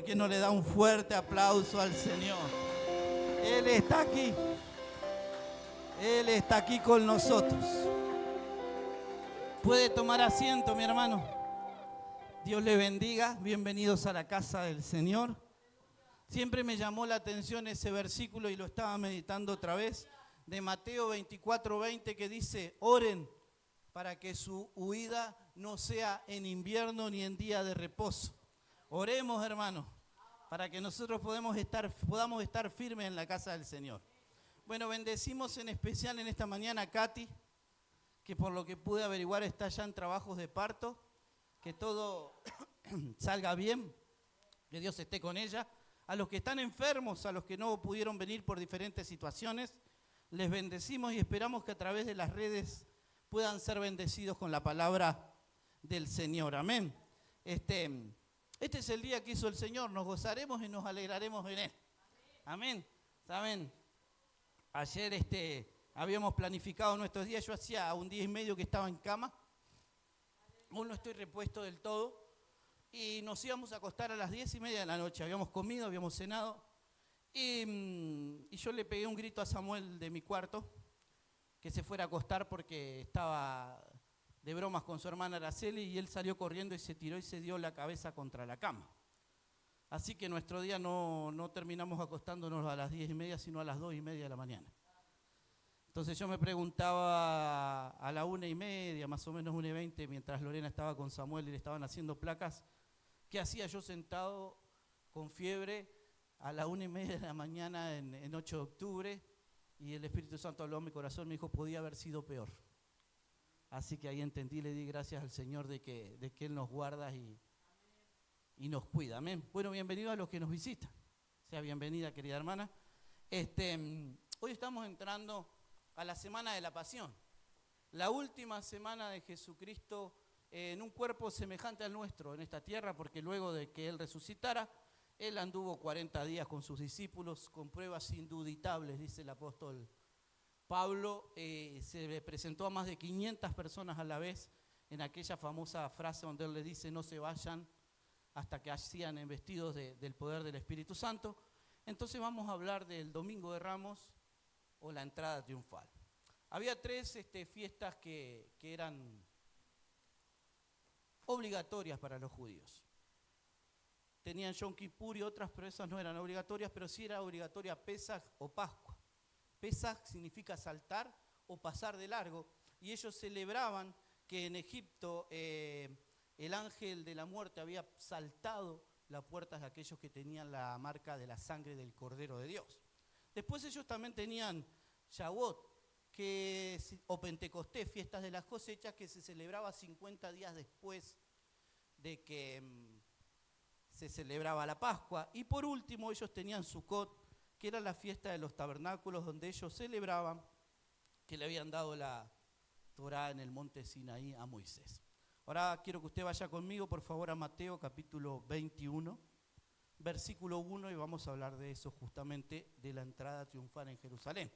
¿Por qué no le da un fuerte aplauso al Señor? Él está aquí. Él está aquí con nosotros. Puede tomar asiento, mi hermano. Dios le bendiga. Bienvenidos a la casa del Señor. Siempre me llamó la atención ese versículo y lo estaba meditando otra vez, de Mateo 24:20, que dice: oren para que su huida no sea en invierno ni en día de reposo. Oremos, hermanos, para que nosotros podamos estar firmes en la casa del Señor. Bueno, bendecimos en especial en esta mañana a Katy, que por lo que pude averiguar está ya en trabajos de parto, que todo salga bien, que Dios esté con ella. A los que están enfermos, a los que no pudieron venir por diferentes situaciones, les bendecimos y esperamos que a través de las redes puedan ser bendecidos con la palabra del Señor. Amén. Este es el día que hizo el Señor, nos gozaremos y nos alegraremos en Él. Amén. ¿Saben? Ayer habíamos planificado nuestros días, yo hacía un día y medio que estaba en cama, aún no estoy repuesto del todo, y nos íbamos a acostar a las 10:30 de la noche, habíamos comido, habíamos cenado, y yo le pegué un grito a Samuel de mi cuarto, que se fuera a acostar porque estaba de bromas con su hermana Araceli, y él salió corriendo y se tiró y se dio la cabeza contra la cama. Así que nuestro día no terminamos acostándonos a las 10:30, sino a las 2:30 de la mañana. Entonces yo me preguntaba a la 1:30, más o menos 1:20, mientras Lorena estaba con Samuel y le estaban haciendo placas, ¿qué hacía yo sentado con fiebre a la 1:30 de la mañana en 8 de octubre? Y el Espíritu Santo habló a mi corazón, me dijo, podía haber sido peor. Así que ahí entendí, le di gracias al Señor de que Él nos guarda y nos cuida. Amén. Bueno, bienvenidos a los que nos visitan. Sea bienvenida, querida hermana. Hoy estamos entrando a la Semana de la Pasión, la última semana de Jesucristo en un cuerpo semejante al nuestro en esta tierra, porque luego de que Él resucitara, Él anduvo 40 días con sus discípulos, con pruebas indubitables, dice el apóstol Pablo. Se le presentó a más de 500 personas a la vez en aquella famosa frase donde Él les dice, no se vayan hasta que sean investidos del poder del Espíritu Santo. Entonces vamos a hablar del Domingo de Ramos o la entrada triunfal. Había tres fiestas que eran obligatorias para los judíos. Tenían Yom Kippur y otras, pero esas no eran obligatorias, pero sí era obligatoria Pesaj o Pascua. Pesaj significa saltar o pasar de largo, y ellos celebraban que en Egipto el ángel de la muerte había saltado las puertas de aquellos que tenían la marca de la sangre del Cordero de Dios. Después ellos también tenían Shavuot, o Pentecostés, fiestas de las cosechas, que se celebraba 50 días después de que se celebraba la Pascua. Y por último ellos tenían Sukkot, que era la fiesta de los tabernáculos, donde ellos celebraban que le habían dado la Torá en el monte Sinaí a Moisés. Ahora quiero que usted vaya conmigo, por favor, a Mateo capítulo 21, versículo 1, y vamos a hablar de eso justamente, de la entrada triunfal en Jerusalén.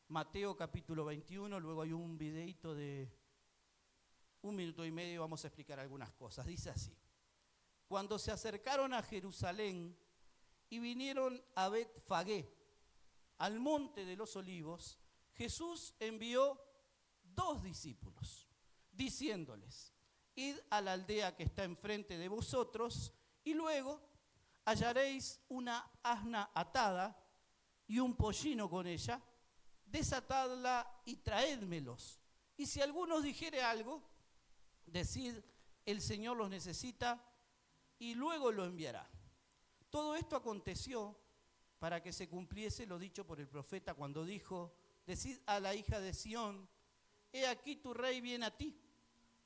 Mateo capítulo 21, luego hay un videíto de 1 minuto y medio y vamos a explicar algunas cosas. Dice así: cuando se acercaron a Jerusalén y vinieron a Bet-Fagé, al monte de los olivos, Jesús envió 2 discípulos, diciéndoles, id a la aldea que está enfrente de vosotros, y luego hallaréis una asna atada y un pollino con ella, desatadla y traédmelos. Y si alguno os dijere algo, decid, el Señor los necesita, y luego lo enviará. Todo esto aconteció para que se cumpliese lo dicho por el profeta cuando dijo, decid a la hija de Sión, he aquí tu rey viene a ti,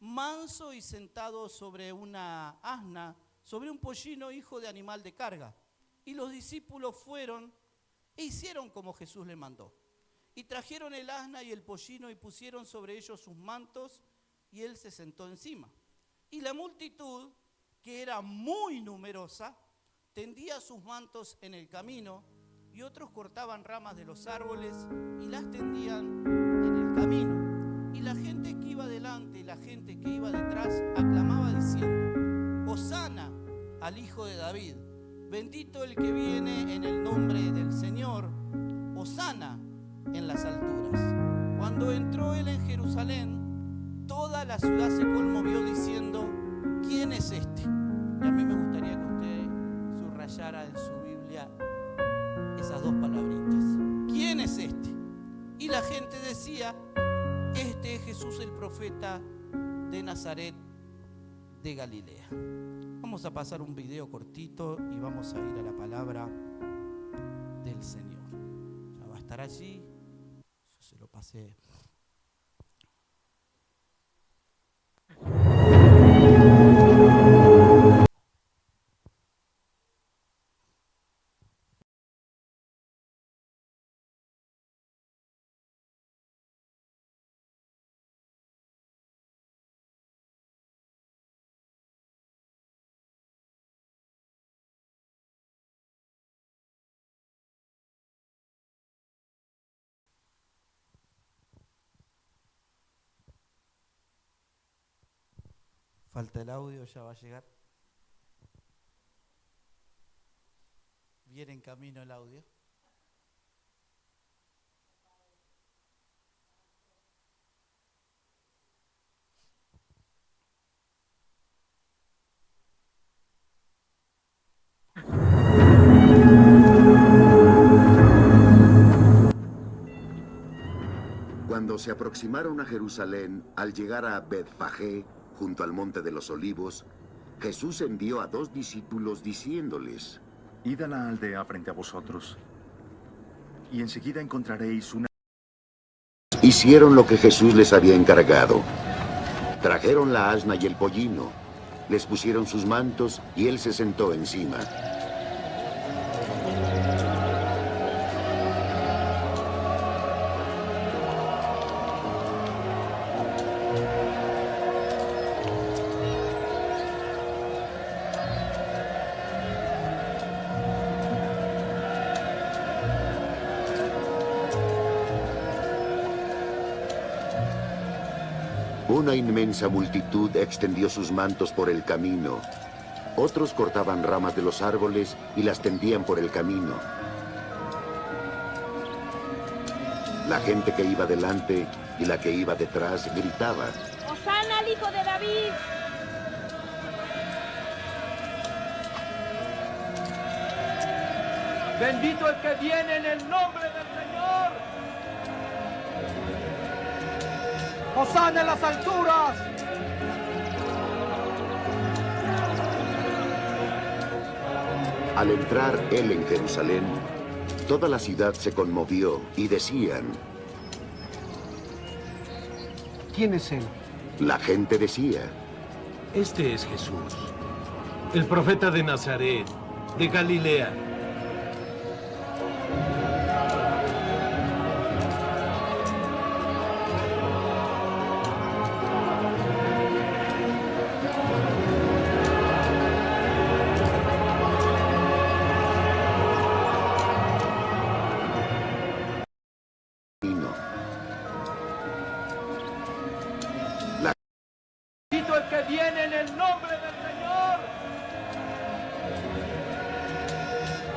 manso y sentado sobre una asna, sobre un pollino, hijo de animal de carga. Y los discípulos fueron e hicieron como Jesús le mandó. Y trajeron el asna y el pollino y pusieron sobre ellos sus mantos, y él se sentó encima. Y la multitud, que era muy numerosa, tendía sus mantos en el camino, y otros cortaban ramas de los árboles y las tendían en el camino. Y la gente que iba delante y la gente que iba detrás aclamaba diciendo, Hosana al Hijo de David, bendito el que viene en el nombre del Señor, hosana en las alturas. Cuando entró él en Jerusalén, toda la ciudad se conmovió diciendo, ¿quién es este? Y a mí me gustaría que usted subrayara en su Biblia esas dos palabritas. ¿Quién es este? Y la gente decía, este es Jesús el profeta de Nazaret de Galilea. Vamos a pasar un video cortito y vamos a ir a la palabra del Señor. Ya va a estar allí. Yo se lo pasé. Falta el audio, ya va a llegar. Viene en camino el audio. Cuando se aproximaron a Jerusalén, al llegar a Betfagé, junto al monte de los Olivos, Jesús envió a 2 discípulos diciéndoles: Id a la aldea frente a vosotros, y enseguida encontraréis una... Hicieron lo que Jesús les había encargado. Trajeron la asna y el pollino, les pusieron sus mantos y él se sentó encima. Una inmensa multitud extendió sus mantos por el camino. Otros cortaban ramas de los árboles y las tendían por el camino. La gente que iba delante y la que iba detrás gritaba: ¡Hosana al hijo de David! Bendito el que viene en el nombre del Señor. ¡Hosana en las alturas! Al entrar él en Jerusalén, toda la ciudad se conmovió y decían: ¿Quién es él? La gente decía: Este es Jesús, el profeta de Nazaret, de Galilea. Bendito el que viene en el nombre del Señor.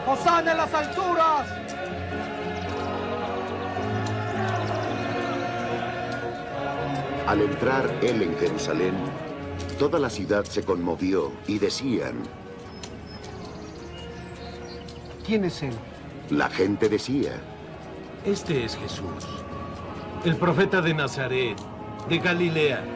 ¡Hosana en las alturas! Al entrar él en Jerusalén, toda la ciudad se conmovió y decían: ¿Quién es él? La gente decía: Este es Jesús, el profeta de Nazaret, de Galilea.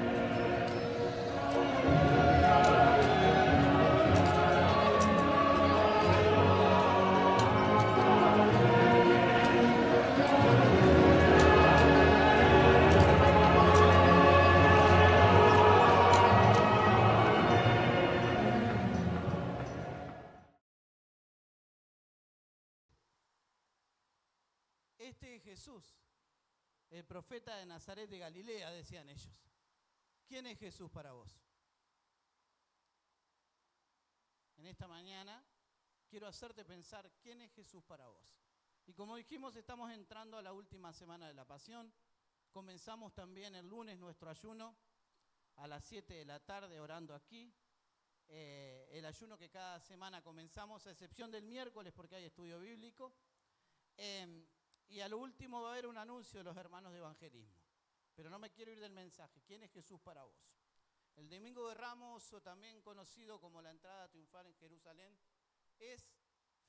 Este es Jesús, el profeta de Nazaret de Galilea, decían ellos. ¿Quién es Jesús para vos? En esta mañana quiero hacerte pensar quién es Jesús para vos. Y como dijimos, estamos entrando a la última semana de la Pasión. Comenzamos también el lunes nuestro ayuno a las 7 de la tarde orando aquí. el ayuno que cada semana comenzamos, a excepción del miércoles porque hay estudio bíblico. Y a lo último va a haber un anuncio de los hermanos de evangelismo. Pero no me quiero ir del mensaje. ¿Quién es Jesús para vos? El Domingo de Ramos, o también conocido como la entrada triunfal en Jerusalén, es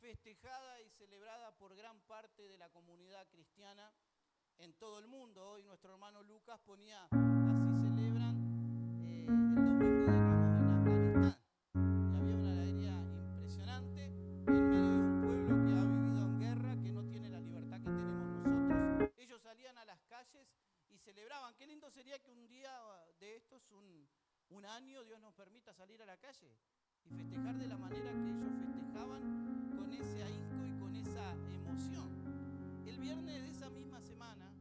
festejada y celebrada por gran parte de la comunidad cristiana en todo el mundo. Hoy nuestro hermano Lucas ponía, así celebran el Domingo de Ramos en Afganistán. Y había una alegría impresionante en medio de un pueblo que ha vivido en guerra, que no tiene la libertad que tenemos nosotros. Ellos salían a las calles y celebraban. Qué lindo sería que un día de estos, un año, Dios nos permita salir a la calle y festejar de la manera que ellos festejaban, con ese ahínco y con esa emoción. El viernes de esa misma semana,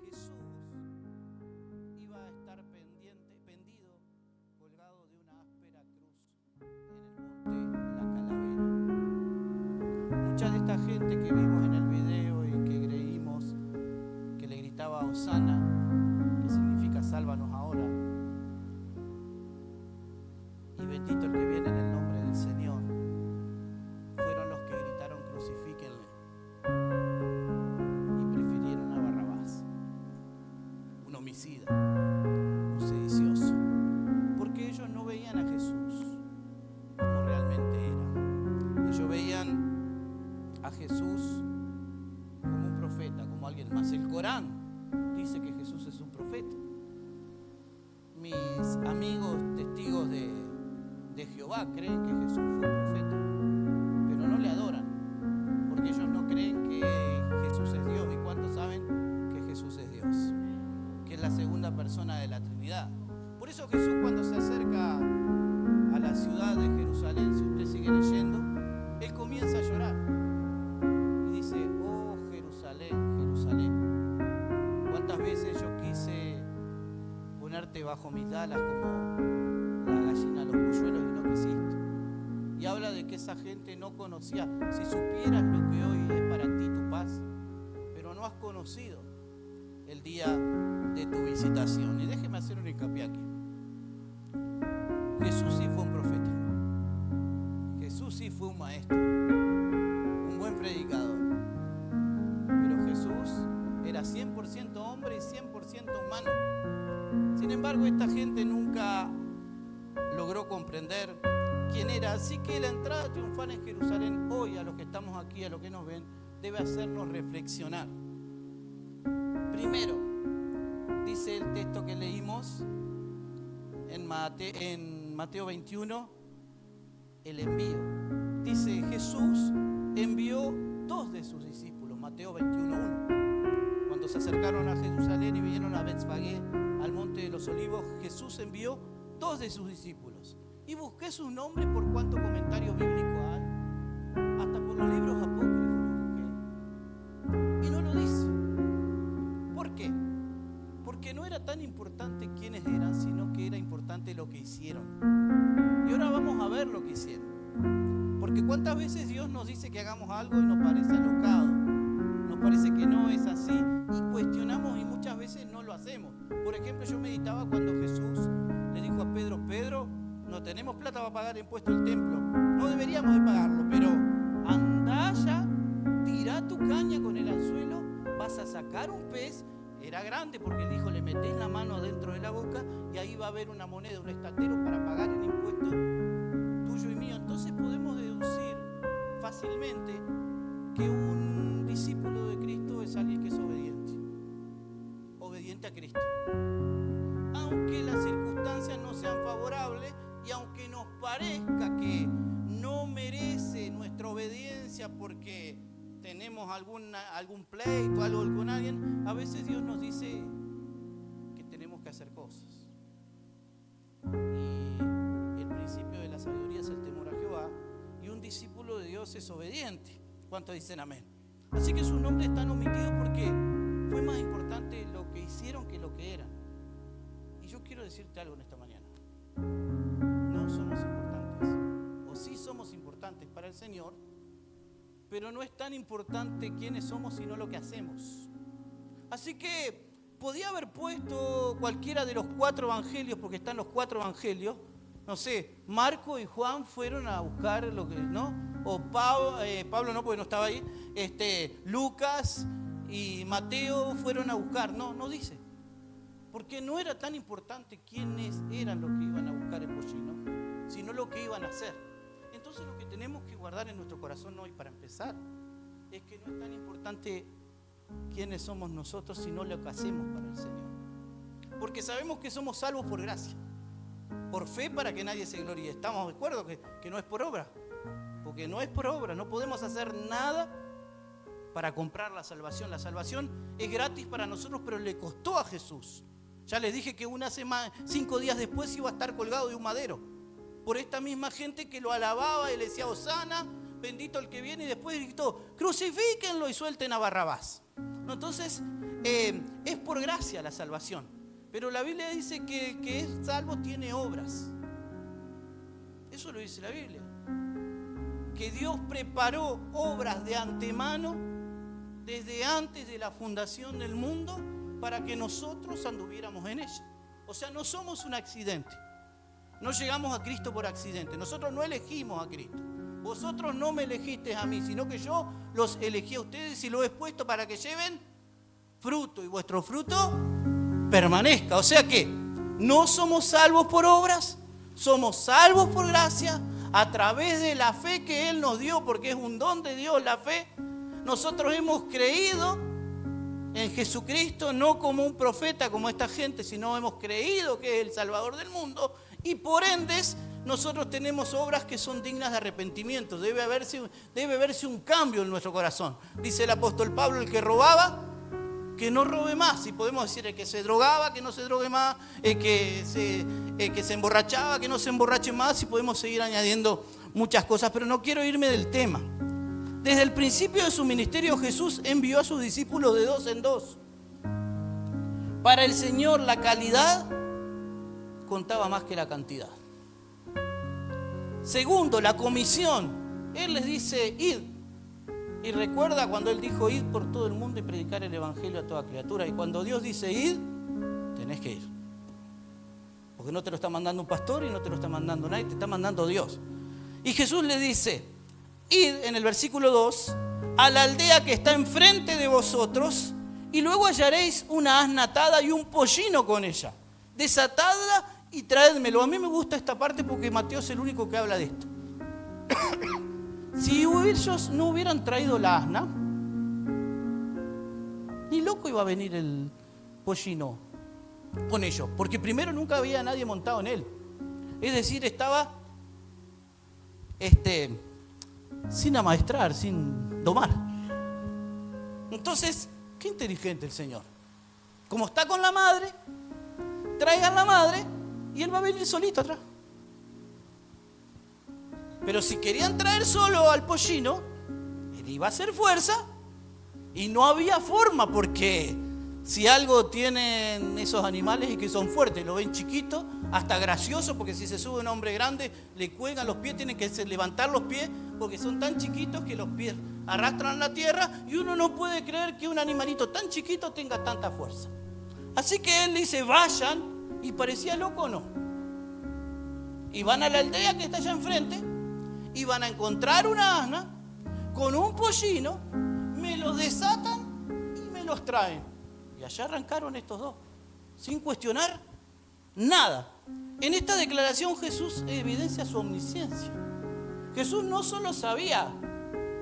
Jesús iba a estar pendido, colgado de una áspera cruz en el monte La Calavera. Mucha de esta gente que vimos en el video y que creímos que le gritaba Hosana, que significa sálvanos ahora, y bendito el que viene en el nombre del Señor, fueron los que gritaron crucifíquenle y prefirieron a Barrabás, un homicida, un sedicioso, porque ellos no veían a Jesús como realmente era. Ellos veían a Jesús como un profeta, como alguien más. El Corán dice que Jesús es un profeta. Mis amigos testigos de Jehová creen que Jesús fue un profeta, pero no le adoran, porque ellos no creen que Jesús es Dios. ¿Y cuántos saben que Jesús es Dios? Que es la segunda persona de la Trinidad. Por eso Jesús, cuando se acerca a la ciudad de Jerusalén, si usted sigue leyendo, Él comienza a llorar y dice: oh Jerusalén, Jerusalén, cuántas veces yo quise ponerte bajo mis alas como la gallina a los polluelos y no quisiste. Y habla de que esa gente no conocía. Si supieras lo que hoy es para ti tu paz, pero no has conocido el día de tu visitación. Y déjeme hacer un hincapié aquí. Jesús sí fue un profeta. Jesús sí fue un maestro, un buen predicador. Pero Jesús era 100% hombre y 100% humano. Sin embargo, esta gente nunca logró comprender quién era. Así que la entrada triunfal en Jerusalén hoy, a los que estamos aquí, a los que nos ven, debe hacernos reflexionar. Primero, dice el texto que leímos en Mateo 21, el envío. Dice: Jesús envió 2 de sus discípulos, Mateo 21:1. Cuando se acercaron a Jerusalén y vinieron a Betfagé, al monte de los olivos, Jesús envió 2 de sus discípulos. Y busqué sus nombres por cuánto comentario bíblico hay, hasta por los libros apócrifos lo busqué, y no lo dice. ¿Por qué? Porque no era tan importante quiénes eran, sino que era importante lo que hicieron. Y ahora vamos a ver lo que hicieron. Porque cuántas veces Dios nos dice que hagamos algo y nos parece alocado, nos parece que no es así, y cuestionamos y muchas veces no lo hacemos. Por ejemplo, yo meditaba cuando Jesús le dijo a Pedro: Pedro, no tenemos plata para pagar el impuesto del templo, no deberíamos de pagarlo, pero andá ya, tirá tu caña con el anzuelo, vas a sacar un pez. Era grande porque él dijo: le metéis la mano dentro de la boca y ahí va a haber una moneda, un estatero para pagar el impuesto tuyo y mío. Entonces podemos deducir fácilmente que un discípulo de Cristo es alguien que es obediente a Cristo. Aunque las circunstancias no sean favorables y aunque nos parezca que no merece nuestra obediencia porque tenemos algún pleito, algo con alguien, a veces Dios nos dice que tenemos que hacer cosas. Y el principio de la sabiduría es el temor a Jehová, y un discípulo de Dios es obediente. ¿Cuántos dicen amén? Así que sus nombres están omitidos porque fue más importante lo que hicieron que lo que eran. Y yo quiero decirte algo en esta mañana: no somos importantes, o sí somos importantes para el Señor, pero no es tan importante quiénes somos sino lo que hacemos. Así que podía haber puesto cualquiera de los 4 evangelios, porque están los 4 evangelios, no sé, Marco y Juan fueron a buscar lo que, ¿no? O Pablo no, porque no estaba ahí, Lucas y Mateo fueron a buscar. No, no dice. Porque no era tan importante quiénes eran los que iban a buscar el pollino, sino lo que iban a hacer. Entonces lo que tenemos que guardar en nuestro corazón hoy, para empezar, es que no es tan importante quiénes somos nosotros, sino lo que hacemos para el Señor. Porque sabemos que somos salvos por gracia, por fe, para que nadie se gloríe. ¿Estamos de acuerdo que no es por obra? Porque no es por obra, no podemos hacer nada para comprar la salvación. La salvación es gratis para nosotros, pero le costó a Jesús. Ya les dije que 5 días después iba a estar colgado de un madero por esta misma gente que lo alababa y le decía: Hosana, bendito el que viene, y después gritó: crucifíquenlo y suelten a Barrabás. No, entonces es por gracia la salvación, pero la Biblia dice que es salvo tiene obras. Eso lo dice la Biblia, que Dios preparó obras de antemano desde antes de la fundación del mundo para que nosotros anduviéramos en ella. O sea, no somos un accidente. No llegamos a Cristo por accidente. Nosotros no elegimos a Cristo. Vosotros no me elegiste a mí, sino que yo los elegí a ustedes y los he puesto para que lleven fruto y vuestro fruto permanezca. O sea que no somos salvos por obras, somos salvos por gracia a través de la fe que Él nos dio, porque es un don de Dios la fe. Nosotros hemos creído en Jesucristo, no como un profeta como esta gente, sino hemos creído que es el Salvador del mundo, y por ende nosotros tenemos obras que son dignas de arrepentimiento. Debe verse un cambio en nuestro corazón. Dice el apóstol Pablo: el que robaba, que no robe más. Y podemos decir: el que se drogaba, que no se drogue más. El que se emborrachaba, que no se emborrache más. Y podemos seguir añadiendo muchas cosas, pero no quiero irme del tema. Desde el principio de su ministerio, Jesús envió a sus discípulos de 2 en 2. Para el Señor, la calidad contaba más que la cantidad. Segundo, la comisión. Él les dice: id. Y recuerda cuando Él dijo: id por todo el mundo y predicar el evangelio a toda criatura. Y cuando Dios dice id, tenés que ir. Porque no te lo está mandando un pastor y no te lo está mandando nadie, te está mandando Dios. Y Jesús le dice: id, en el versículo 2, a la aldea que está enfrente de vosotros, y luego hallaréis una asna atada y un pollino con ella. Desatadla y traédmelo. A mí me gusta esta parte porque Mateo es el único que habla de esto. Si ellos no hubieran traído la asna, ni loco iba a venir el pollino con ellos, porque primero nunca había nadie montado en él. Es decir, estaba sin amaestrar, sin domar. Entonces, qué inteligente el Señor. Como está con la madre, traigan la madre y Él va a venir solito atrás. Pero si querían traer solo al pollino, Él iba a hacer fuerza y no había forma, porque si algo tienen esos animales es que son fuertes, lo ven chiquito, hasta gracioso, porque si se sube un hombre grande le cuelgan los pies, tienen que levantar los pies porque son tan chiquitos que los pies arrastran la tierra, y uno no puede creer que un animalito tan chiquito tenga tanta fuerza. Así que Él dice: vayan, y parecía loco, ¿o no? Y van a la aldea que está allá enfrente y van a encontrar una asna con un pollino, me los desatan y me los traen. Y allá arrancaron estos dos, sin cuestionar nada. En esta declaración Jesús evidencia su omnisciencia. Jesús no solo sabía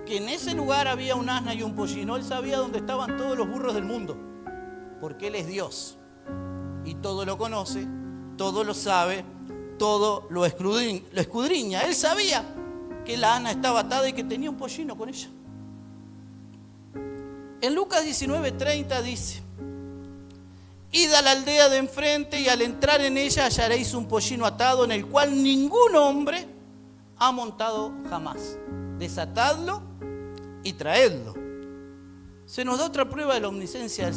que en ese lugar había un asna y un pollino, Él sabía dónde estaban todos los burros del mundo, porque Él es Dios y todo lo conoce, todo lo sabe, todo lo escudriña. Él sabía que la asna estaba atada y que tenía un pollino con ella. En Lucas 19:30 dice: id a la aldea de enfrente y al entrar en ella hallaréis un pollino atado en el cual ningún hombre ha montado jamás. Desatadlo y traedlo. Se nos da otra prueba de la omnisciencia del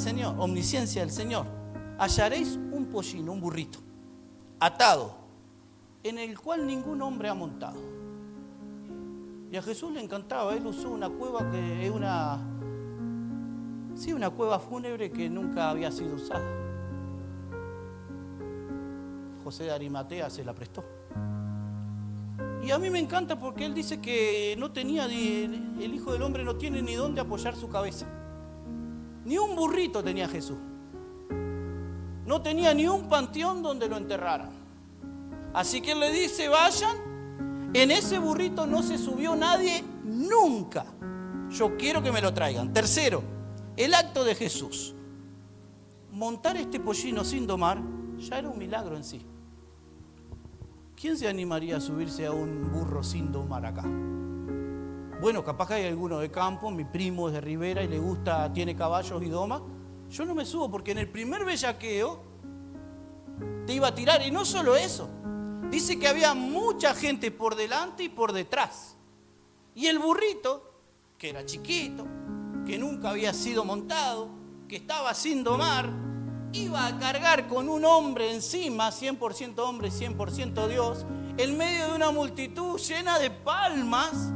Señor. Hallaréis un pollino, un burrito, atado, en el cual ningún hombre ha montado. Y a Jesús le encantaba. Él usó una cueva que es una cueva fúnebre que nunca había sido usada. José de Arimatea se la prestó. Y a mí me encanta porque él dice que no tenía, el Hijo del Hombre no tiene ni dónde apoyar su cabeza. Ni un burrito tenía Jesús. No tenía ni un panteón donde lo enterraran. Así que él le dice, vayan, en ese burrito no se subió nadie nunca. Yo quiero que me lo traigan. Tercero, el acto de Jesús. Montar este pollino sin domar ya era un milagro en sí. ¿Quién se animaría a subirse a un burro sin domar acá? Bueno, capaz que hay alguno de campo, mi primo es de Rivera y le gusta, tiene caballos y doma. Yo no me subo porque en el primer bellaqueo te iba a tirar. Y no solo eso, dice que había mucha gente por delante y por detrás. Y el burrito, que era chiquito, que nunca había sido montado, que estaba sin domar, iba a cargar con un hombre encima, 100% hombre, 100% Dios, en medio de una multitud llena de palmas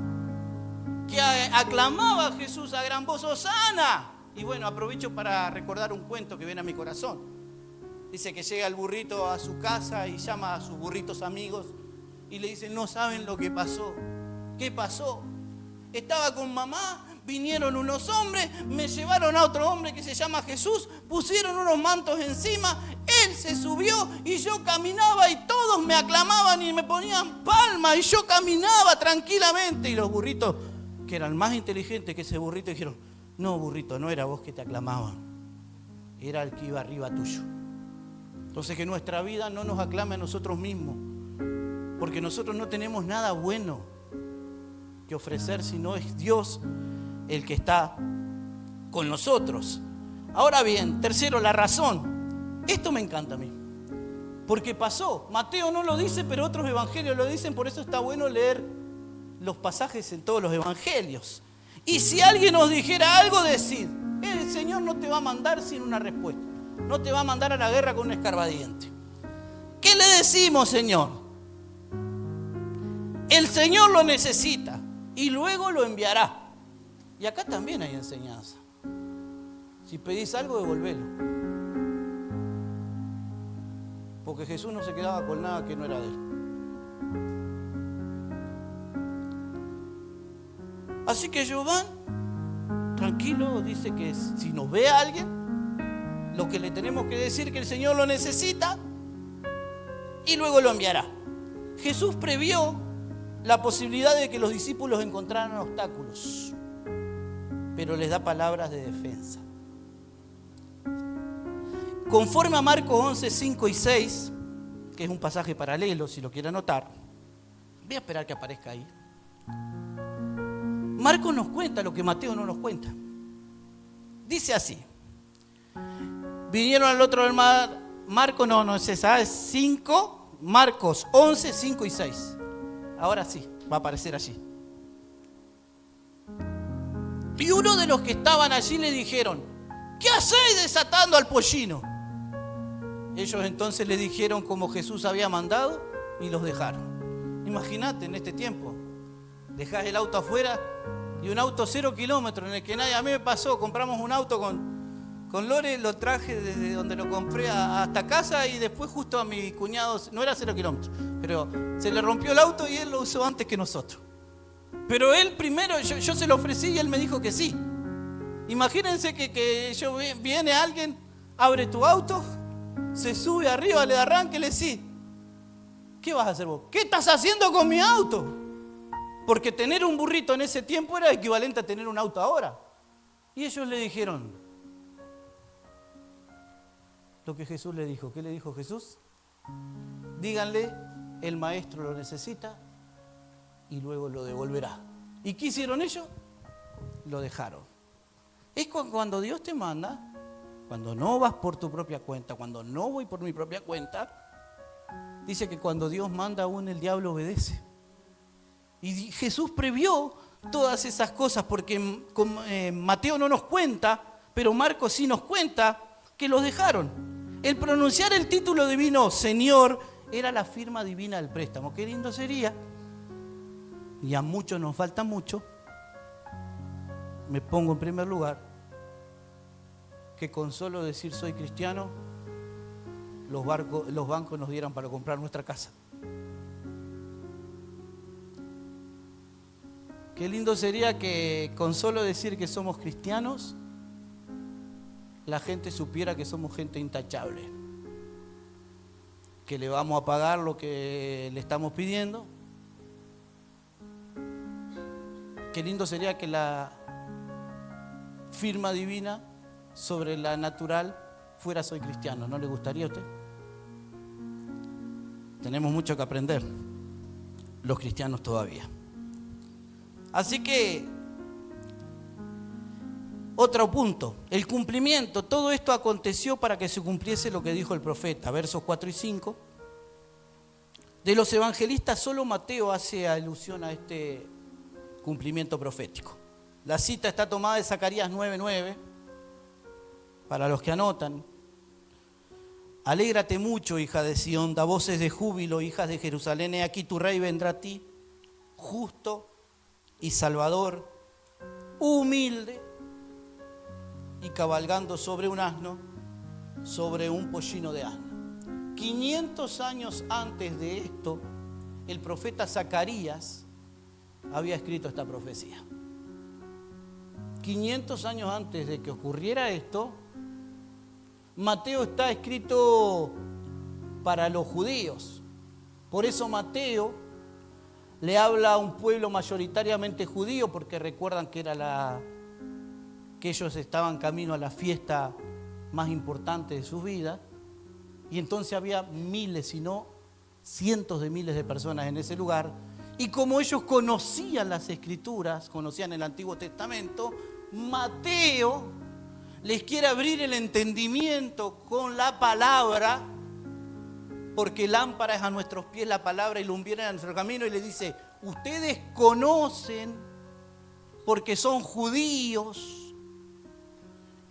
que aclamaba a Jesús a gran voz, ¡Hosana! Y bueno, aprovecho para recordar un cuento que viene a mi corazón. Dice que llega el burrito a su casa y llama a sus burritos amigos y le dice, no saben lo que pasó. ¿Qué pasó? Estaba con mamá, vinieron unos hombres, me llevaron a otro hombre que se llama Jesús, pusieron unos mantos encima, él se subió y yo caminaba y todos me aclamaban y me ponían palmas y yo caminaba tranquilamente. Y los burritos, que eran más inteligentes que ese burrito, dijeron, no burrito, no era vos que te aclamaban, era el que iba arriba tuyo. Entonces que nuestra vida no nos aclame a nosotros mismos, porque nosotros no tenemos nada bueno que ofrecer, sino es Dios el que está con nosotros. Ahora bien, tercero, la razón. Esto me encanta a mí, porque pasó. Mateo no lo dice, pero otros evangelios lo dicen, por eso está bueno leer los pasajes en todos los evangelios. Y si alguien nos dijera algo, decir, el Señor no te va a mandar sin una respuesta. No te va a mandar a la guerra con un escarbadiente. ¿Qué le decimos, Señor? El Señor lo necesita y luego lo enviará. Y acá también hay enseñanza. Si pedís algo, devolvelo. Porque Jesús no se quedaba con nada que no era de él. Así que Giovanni, tranquilo, dice que si nos ve a alguien, lo que le tenemos que decir que el Señor lo necesita y luego lo enviará. Jesús previó la posibilidad de que los discípulos encontraran obstáculos, pero les da palabras de defensa. Conforme a Marcos 11, 5 y 6, que es un pasaje paralelo, si lo quiere anotar, voy a esperar que aparezca ahí. Marcos nos cuenta lo que Mateo no nos cuenta. Dice así: vinieron al otro del mar. Marcos no es esa, es 5, Marcos 11, 5 y 6. Ahora sí, va a aparecer allí. Y uno de los que estaban allí le dijeron: ¿qué hacéis desatando al pollino? Ellos entonces le dijeron como Jesús había mandado y los dejaron. Imagínate en este tiempo, dejás el auto afuera y un auto 0 kilómetros en el que nadie, a mí me pasó, compramos un auto con Lore, lo traje desde donde lo compré hasta casa y después justo a mi cuñado, no era 0 kilómetros, pero se le rompió el auto y él lo usó antes que nosotros. Pero él primero, yo se lo ofrecí y él me dijo que sí. Imagínense que viene alguien, abre tu auto, se sube arriba, le da arranque y le dice: ¿qué vas a hacer vos? ¿Qué estás haciendo con mi auto? Porque tener un burrito en ese tiempo era equivalente a tener un auto ahora. Y ellos le dijeron lo que Jesús le dijo. ¿Qué le dijo Jesús? Díganle, el maestro lo necesita y luego lo devolverá. ¿Y qué hicieron ellos? Lo dejaron. Es cuando Dios te manda, cuando no vas por tu propia cuenta, cuando no voy por mi propia cuenta, dice que cuando Dios manda aún el diablo obedece. Y Jesús previó todas esas cosas porque Mateo no nos cuenta, pero Marcos sí nos cuenta que los dejaron. El pronunciar el título divino Señor era la firma divina del préstamo. Qué lindo sería, y a muchos nos falta mucho, me pongo en primer lugar, que con solo decir soy cristiano, los bancos nos dieran para comprar nuestra casa. Qué lindo sería que con solo decir que somos cristianos, la gente supiera que somos gente intachable, que le vamos a pagar lo que le estamos pidiendo. Qué lindo sería que la firma divina sobre la natural fuera soy cristiano. ¿No le gustaría a usted? Tenemos mucho que aprender, los cristianos todavía. Así que, otro punto, el cumplimiento. Todo esto aconteció para que se cumpliese lo que dijo el profeta, versos 4 y 5. De los evangelistas, solo Mateo hace alusión a este cumplimiento profético. La cita está tomada de Zacarías 9:9, para los que anotan. Alégrate mucho, hija de Sión, da voces de júbilo, hijas de Jerusalén, he aquí tu rey vendrá a ti, justo y salvador, humilde y cabalgando sobre un asno, sobre un pollino de asno. 500 años antes de esto, el profeta Zacarías había escrito esta profecía. 500 años antes de que ocurriera esto, Mateo está escrito para los judíos. Por eso Mateo le habla a un pueblo mayoritariamente judío, porque recuerdan que era que ellos estaban camino a la fiesta más importante de sus vidas, y entonces había miles, si no cientos de miles de personas en ese lugar, y como ellos conocían las Escrituras, conocían el Antiguo Testamento, Mateo les quiere abrir el entendimiento con la palabra, porque lámpara es a nuestros pies la palabra y lumbrera a nuestro camino, y le dice, ustedes conocen, porque son judíos,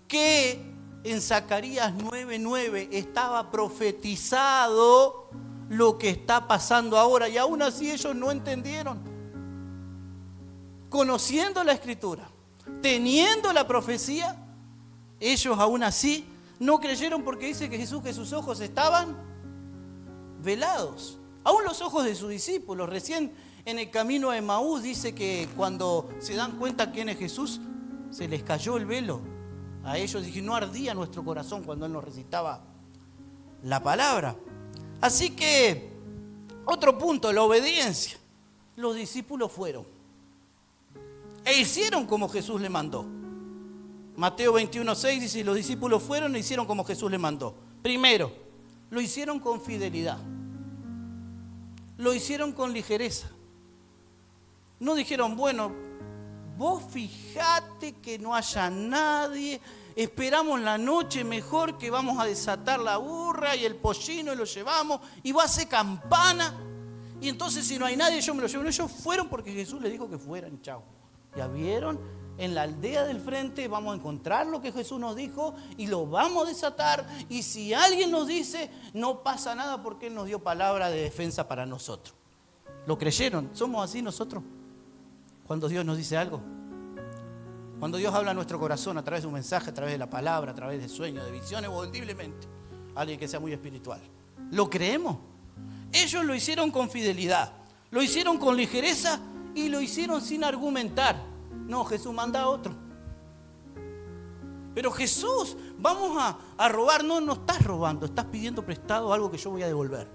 que en Zacarías 9:9 estaba profetizado lo que está pasando ahora, y aún así ellos no entendieron. Conociendo la Escritura, teniendo la profecía, ellos aún así no creyeron, porque dice que Jesús, que sus ojos estaban velados. Aún los ojos de sus discípulos. Recién en el camino a Emaús dice que cuando se dan cuenta quién es Jesús, se les cayó el velo. A ellos dije, no ardía nuestro corazón cuando Él nos recitaba la palabra. Así que, otro punto, la obediencia. Los discípulos fueron e hicieron como Jesús le mandó. Mateo 21:6 dice, los discípulos fueron e hicieron como Jesús le mandó. Primero, lo hicieron con fidelidad. Lo hicieron con ligereza. No dijeron, bueno, vos fijate que no haya nadie, esperamos la noche mejor que vamos a desatar la burra y el pollino y lo llevamos y va a hacer campana. Y entonces si no hay nadie yo me lo llevo. No, ellos fueron porque Jesús les dijo que fueran, chao. Ya vieron, en la aldea del frente vamos a encontrar lo que Jesús nos dijo y lo vamos a desatar. Y si alguien nos dice, no pasa nada porque Él nos dio palabra de defensa para nosotros. ¿Lo creyeron? ¿Somos así nosotros? Cuando Dios nos dice algo. Cuando Dios habla a nuestro corazón a través de un mensaje, a través de la palabra, a través de sueños, de visiones o audiblemente. Alguien que sea muy espiritual. ¿Lo creemos? Ellos lo hicieron con fidelidad. Lo hicieron con ligereza y lo hicieron sin argumentar. No, Jesús manda a otro. Pero Jesús, vamos a robar. No, no estás robando, estás pidiendo prestado algo que yo voy a devolver.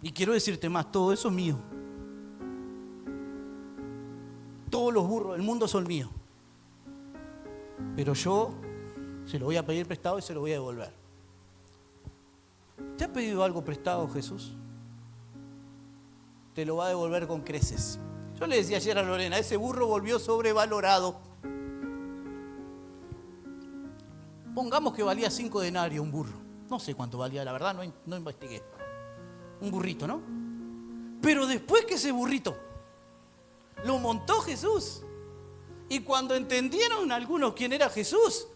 Y quiero decirte más, todo eso es mío. Todos los burros del mundo son míos. Pero yo se lo voy a pedir prestado y se lo voy a devolver. ¿Te ha pedido algo prestado Jesús? Te lo va a devolver con creces. Yo le decía ayer a Lorena, ese burro volvió sobrevalorado. Pongamos que valía 5 denarios un burro. No sé cuánto valía, la verdad, no investigué. Un burrito, ¿no? Pero después que ese burrito lo montó Jesús, y cuando entendieron algunos quién era Jesús,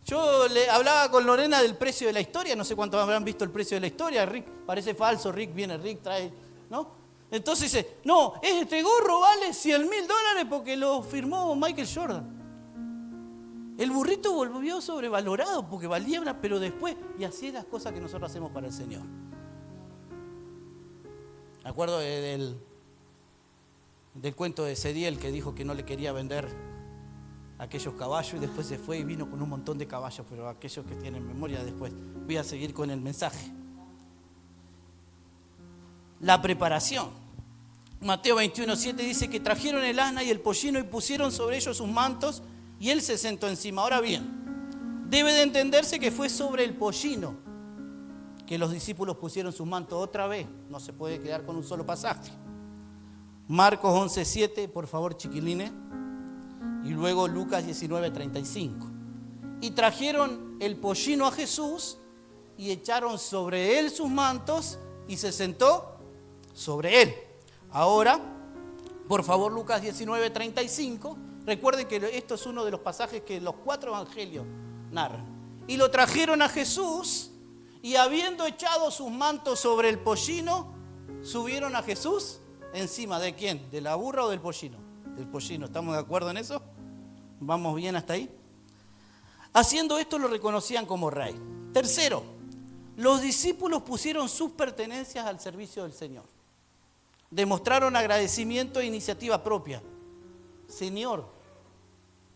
yo le hablaba con Lorena del precio de la historia. No sé cuántos habrán visto el precio de la historia. Rick parece falso, Rick trae, ¿no? Entonces dice, no, este gorro vale $100,000 porque lo firmó Michael Jordan. El burrito volvió sobrevalorado porque valía una, pero después, y así es las cosas que nosotros hacemos para el Señor. Me acuerdo del del cuento de Sediel, que dijo que no le quería vender aquellos caballos y después se fue y vino con un montón de caballos, pero aquellos que tienen memoria después. Voy a seguir con el mensaje. La preparación. Mateo 21:7 dice que trajeron el asna y el pollino y pusieron sobre ellos sus mantos y él se sentó encima. Ahora bien, debe de entenderse que fue sobre el pollino que los discípulos pusieron sus mantos. Otra vez, no se puede quedar con un solo pasaje. Marcos 11:7, por favor, chiquilines. Y luego Lucas 19:35. Y trajeron el pollino a Jesús y echaron sobre él sus mantos y se sentó sobre él. Ahora, por favor, Lucas 19:35. Recuerden que esto es uno de los pasajes que los 4 evangelios narran. Y lo trajeron a Jesús y habiendo echado sus mantos sobre el pollino, subieron a Jesús encima. ¿De quién? ¿De la burra o del pollino? Del pollino. ¿Estamos de acuerdo en eso? ¿Vamos bien hasta ahí? Haciendo esto lo reconocían como rey. Tercero, los discípulos pusieron sus pertenencias al servicio del Señor. Demostraron agradecimiento e iniciativa propia. Señor,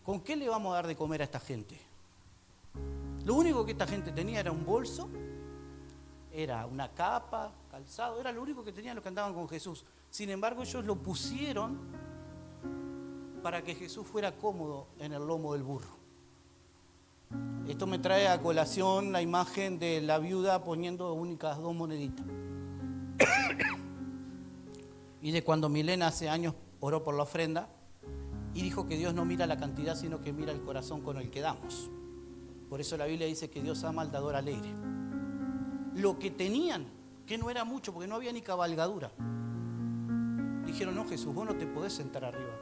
¿con qué le vamos a dar de comer a esta gente? Lo único que esta gente tenía era un bolso, era una capa, calzado, era lo único que tenían los que andaban con Jesús. Sin embargo, ellos lo pusieron para que Jesús fuera cómodo en el lomo del burro. Esto me trae a colación la imagen de la viuda poniendo únicas 2 moneditas. Y de cuando Milena hace años oró por la ofrenda y dijo que Dios no mira la cantidad, sino que mira el corazón con el que damos. Por eso la Biblia dice que Dios ama al dador alegre. Lo que tenían, que no era mucho, porque no había ni cabalgadura, dijeron: no, Jesús, vos no te podés sentar arriba.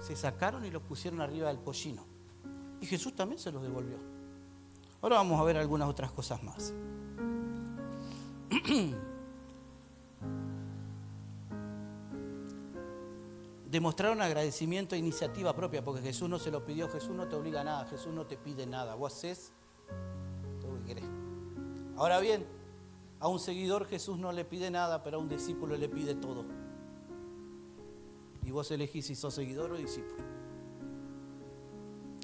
Se sacaron y los pusieron arriba del pollino. Y Jesús también se los devolvió. Ahora vamos a ver algunas otras cosas más. Demostraron agradecimiento e iniciativa propia, porque Jesús no se lo pidió. Jesús no te obliga a nada, Jesús no te pide nada. Vos haces lo que querés. Ahora bien, a un seguidor Jesús no le pide nada, pero a un discípulo le pide todo. Y vos elegís si sos seguidor o discípulo.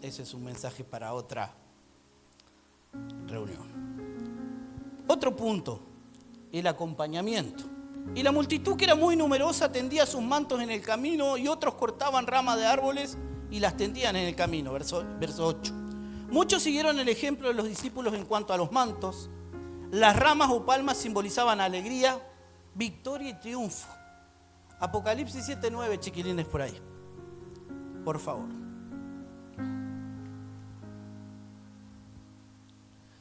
Ese es un mensaje para otra reunión. Otro punto, el acompañamiento. Y la multitud, que era muy numerosa, tendía sus mantos en el camino y otros cortaban ramas de árboles y las tendían en el camino. Verso 8. Muchos siguieron el ejemplo de los discípulos en cuanto a los mantos. Las ramas o palmas simbolizaban alegría, victoria y triunfo. Apocalipsis 7:9, chiquilines, por ahí. Por favor.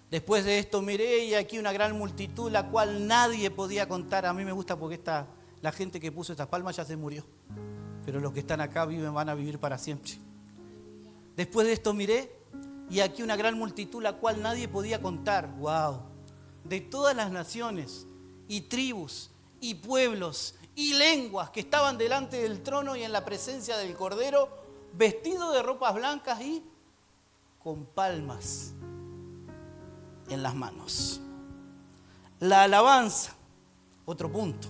Después de esto miré y aquí una gran multitud, la cual nadie podía contar. A mí me gusta porque la gente que puso estas palmas ya se murió. Pero los que están acá van a vivir para siempre. Después de esto miré y aquí una gran multitud, la cual nadie podía contar. ¡Wow! De todas las naciones y tribus y pueblos y lenguas que estaban delante del trono y en la presencia del Cordero, vestidos de ropas blancas y con palmas en las manos. La alabanza, otro punto.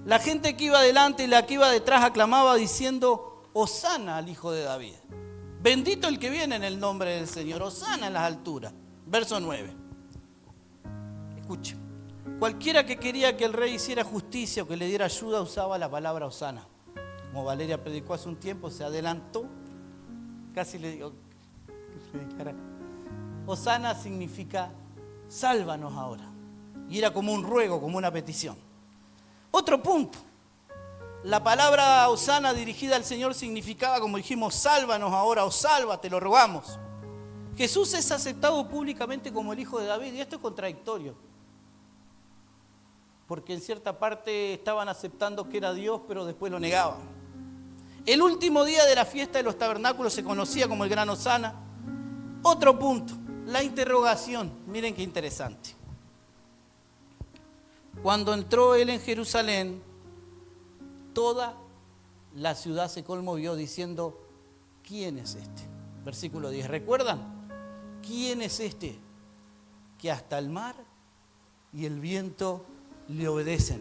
La gente que iba delante y la que iba detrás aclamaba diciendo: Hosana al Hijo de David. Bendito el que viene en el nombre del Señor. Hosana en las alturas. Verso 9. Escuche. Cualquiera que quería que el rey hiciera justicia o que le diera ayuda usaba la palabra Hosana. Como Valeria predicó hace un tiempo, se adelantó. Casi le digo que predicara. Hosana significa sálvanos ahora. Y era como un ruego, como una petición. Otro punto. La palabra Hosana dirigida al Señor significaba, como dijimos, sálvanos ahora o salva, te lo rogamos. Jesús es aceptado públicamente como el Hijo de David y esto es contradictorio. Porque en cierta parte estaban aceptando que era Dios, pero después lo negaban. El último día de la fiesta de los tabernáculos se conocía como el Gran Hosana. Otro punto. La interrogación, miren qué interesante. Cuando entró él en Jerusalén, toda la ciudad se conmovió diciendo: ¿quién es este? Versículo 10, ¿recuerdan? ¿Quién es este que hasta el mar y el viento le obedecen?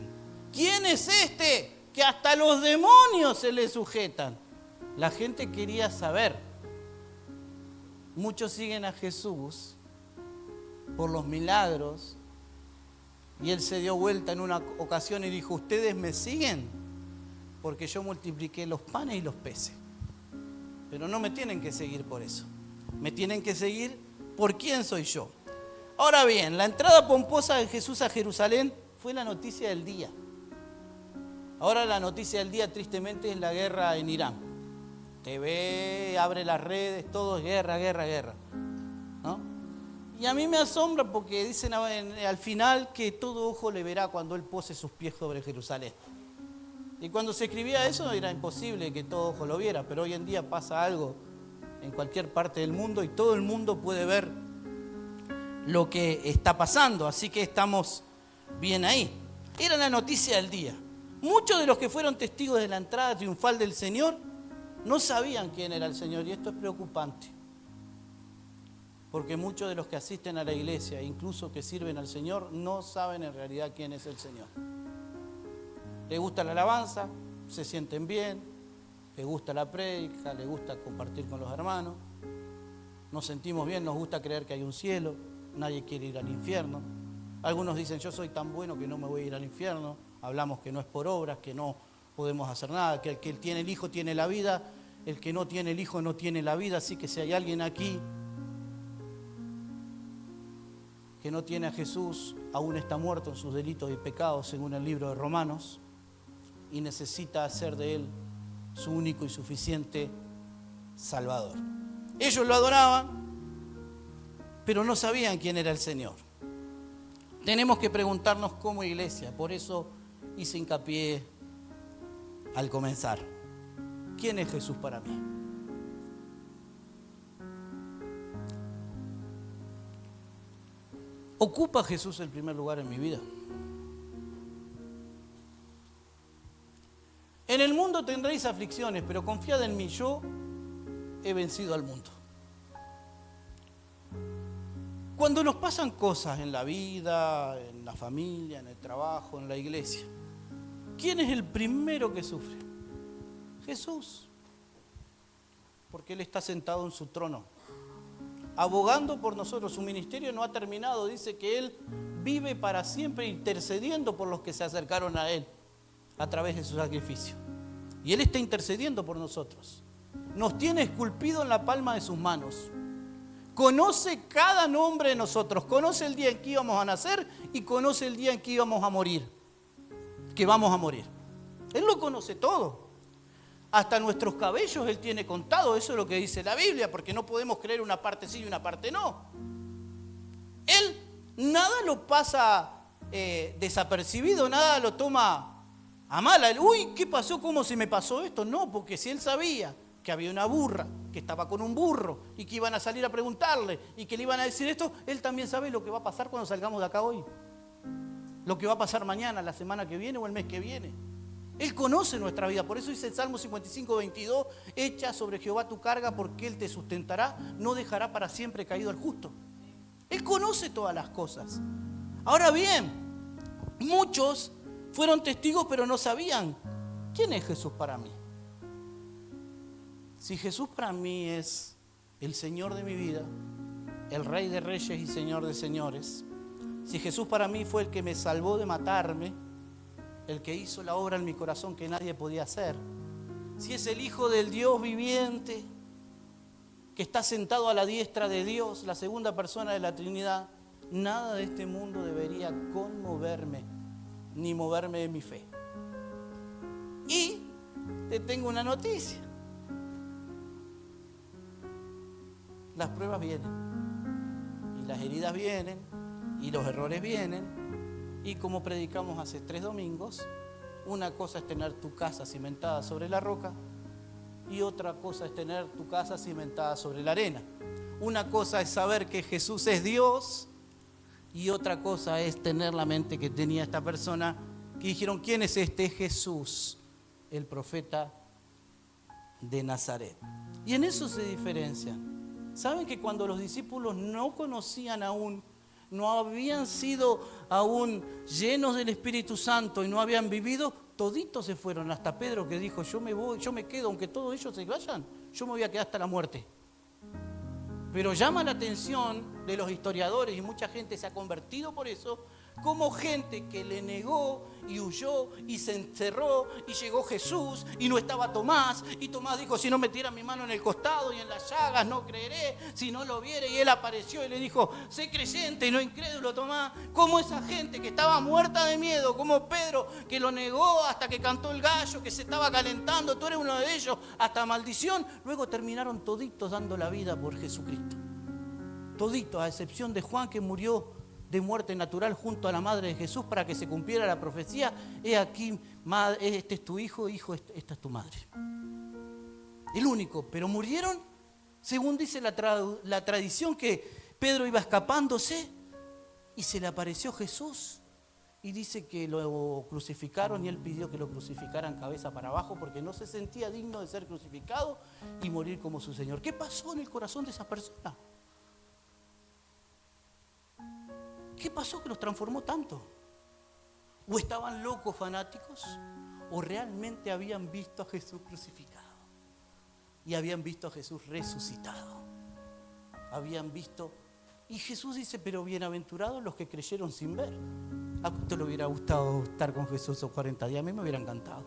¿Quién es este que hasta los demonios se le sujetan. La gente quería saber. Muchos siguen a Jesús por los milagros, y él se dio vuelta en una ocasión y dijo: ustedes me siguen porque yo multipliqué los panes y los peces, pero no me tienen que seguir por eso, me tienen que seguir por quién soy yo. Ahora bien, la entrada pomposa de Jesús a Jerusalén fue la noticia del día. Ahora la noticia del día, tristemente, es la guerra en Irán. TV, abre las redes, todo es guerra, guerra, guerra, ¿no? Y a mí me asombra porque dicen al final que todo ojo le verá cuando él pose sus pies sobre Jerusalén. Y cuando se escribía eso era imposible que todo ojo lo viera, pero hoy en día pasa algo en cualquier parte del mundo y todo el mundo puede ver lo que está pasando, así que estamos bien ahí. Era la noticia del día. Muchos de los que fueron testigos de la entrada triunfal del Señor no sabían quién era el Señor, y esto es preocupante. Porque muchos de los que asisten a la iglesia, incluso que sirven al Señor, no saben en realidad quién es el Señor. Les gusta la alabanza, se sienten bien, les gusta la prédica, les gusta compartir con los hermanos, nos sentimos bien, nos gusta creer que hay un cielo, nadie quiere ir al infierno. Algunos dicen: yo soy tan bueno que no me voy a ir al infierno. Hablamos que no es por obras, que no podemos hacer nada, que el que tiene el Hijo tiene la vida, el que no tiene el Hijo no tiene la vida. Así que si hay alguien aquí que no tiene a Jesús, aún está muerto en sus delitos y pecados, según el libro de Romanos, y necesita hacer de Él su único y suficiente Salvador. Ellos lo adoraban, pero no sabían quién era el Señor. Tenemos que preguntarnos como iglesia, por eso hice hincapié al comenzar: ¿quién es Jesús para mí? ¿Ocupa Jesús el primer lugar en mi vida? En el mundo tendréis aflicciones, pero confiad en mí, yo he vencido al mundo. Cuando nos pasan cosas en la vida, en la familia, en el trabajo, en la iglesia, ¿quién es el primero que sufre? Jesús. Porque Él está sentado en su trono, abogando por nosotros. Su ministerio no ha terminado. Dice que Él vive para siempre intercediendo por los que se acercaron a Él a través de su sacrificio. Y Él está intercediendo por nosotros. Nos tiene esculpido en la palma de sus manos. Conoce cada nombre de nosotros. Conoce el día en que íbamos a nacer y conoce el día en que íbamos a morir. Que vamos a morir. Él lo conoce todo. Hasta nuestros cabellos Él tiene contado. Eso es lo que dice la Biblia, porque no podemos creer una parte sí y una parte no. Él nada lo pasa desapercibido, nada lo toma a mala. Uy, ¿qué pasó? ¿Cómo se me pasó esto? No, porque si Él sabía que había una burra, que estaba con un burro y que iban a salir a preguntarle y que le iban a decir esto, Él también sabe lo que va a pasar cuando salgamos de acá hoy. Lo que va a pasar mañana, la semana que viene o el mes que viene. Él conoce nuestra vida, por eso dice el Salmo 55:22, echa sobre Jehová tu carga porque Él te sustentará, no dejará para siempre caído el justo. Él conoce todas las cosas. Ahora bien, muchos fueron testigos pero no sabían quién es Jesús para mí. Si Jesús para mí es el Señor de mi vida, el Rey de Reyes y Señor de Señores, si Jesús para mí fue el que me salvó de matarme, el que hizo la obra en mi corazón que nadie podía hacer, si es el Hijo del Dios viviente, que está sentado a la diestra de Dios, la segunda persona de la Trinidad, nada de este mundo debería conmoverme, ni moverme de mi fe. Y te tengo una noticia. Las pruebas vienen, y las heridas vienen, y los errores vienen, y como predicamos hace 3 domingos, una cosa es tener tu casa cimentada sobre la roca, y otra cosa es tener tu casa cimentada sobre la arena. Una cosa es saber que Jesús es Dios, y otra cosa es tener la mente que tenía esta persona, que dijeron: ¿quién es este? Jesús, el profeta de Nazaret. Y en eso se diferencian. ¿Saben que cuando los discípulos no conocían aún, no habían sido aún llenos del Espíritu Santo y no habían vivido, Toditos se fueron, hasta Pedro que dijo, yo me voy, yo me quedo, aunque todos ellos se vayan, yo me voy a quedar hasta la muerte. Pero llama la atención de los historiadores, y mucha gente se ha convertido por eso, como gente que le negó y huyó y se encerró, y llegó Jesús y no estaba Tomás, y Tomás dijo, si no metiera mi mano en el costado y en las llagas no creeré, si no lo viere, y él apareció y le dijo, sé creyente y no incrédulo Tomás. Como esa gente que estaba muerta de miedo, como Pedro que lo negó hasta que cantó el gallo, que se estaba calentando, tú eres uno de ellos, hasta maldición, luego terminaron toditos dando la vida por Jesucristo. Toditos, a excepción de Juan, que murió de muerte natural junto a la madre de Jesús para que se cumpliera la profecía. He aquí, madre, este es tu hijo, esta es tu madre. El único, pero murieron, según dice la tradición, que Pedro iba escapándose y se le apareció Jesús y dice que lo crucificaron, y él pidió que lo crucificaran cabeza para abajo porque no se sentía digno de ser crucificado y morir como su Señor. ¿Qué pasó en el corazón de esa persona? ¿Qué pasó que los transformó tanto? ¿O estaban locos fanáticos? ¿O realmente habían visto a Jesús crucificado? Y habían visto a Jesús resucitado. Habían visto... Y Jesús dice, pero bienaventurados los que creyeron sin ver. ¿A cuánto le hubiera gustado estar con Jesús esos 40 días? A mí me hubiera encantado.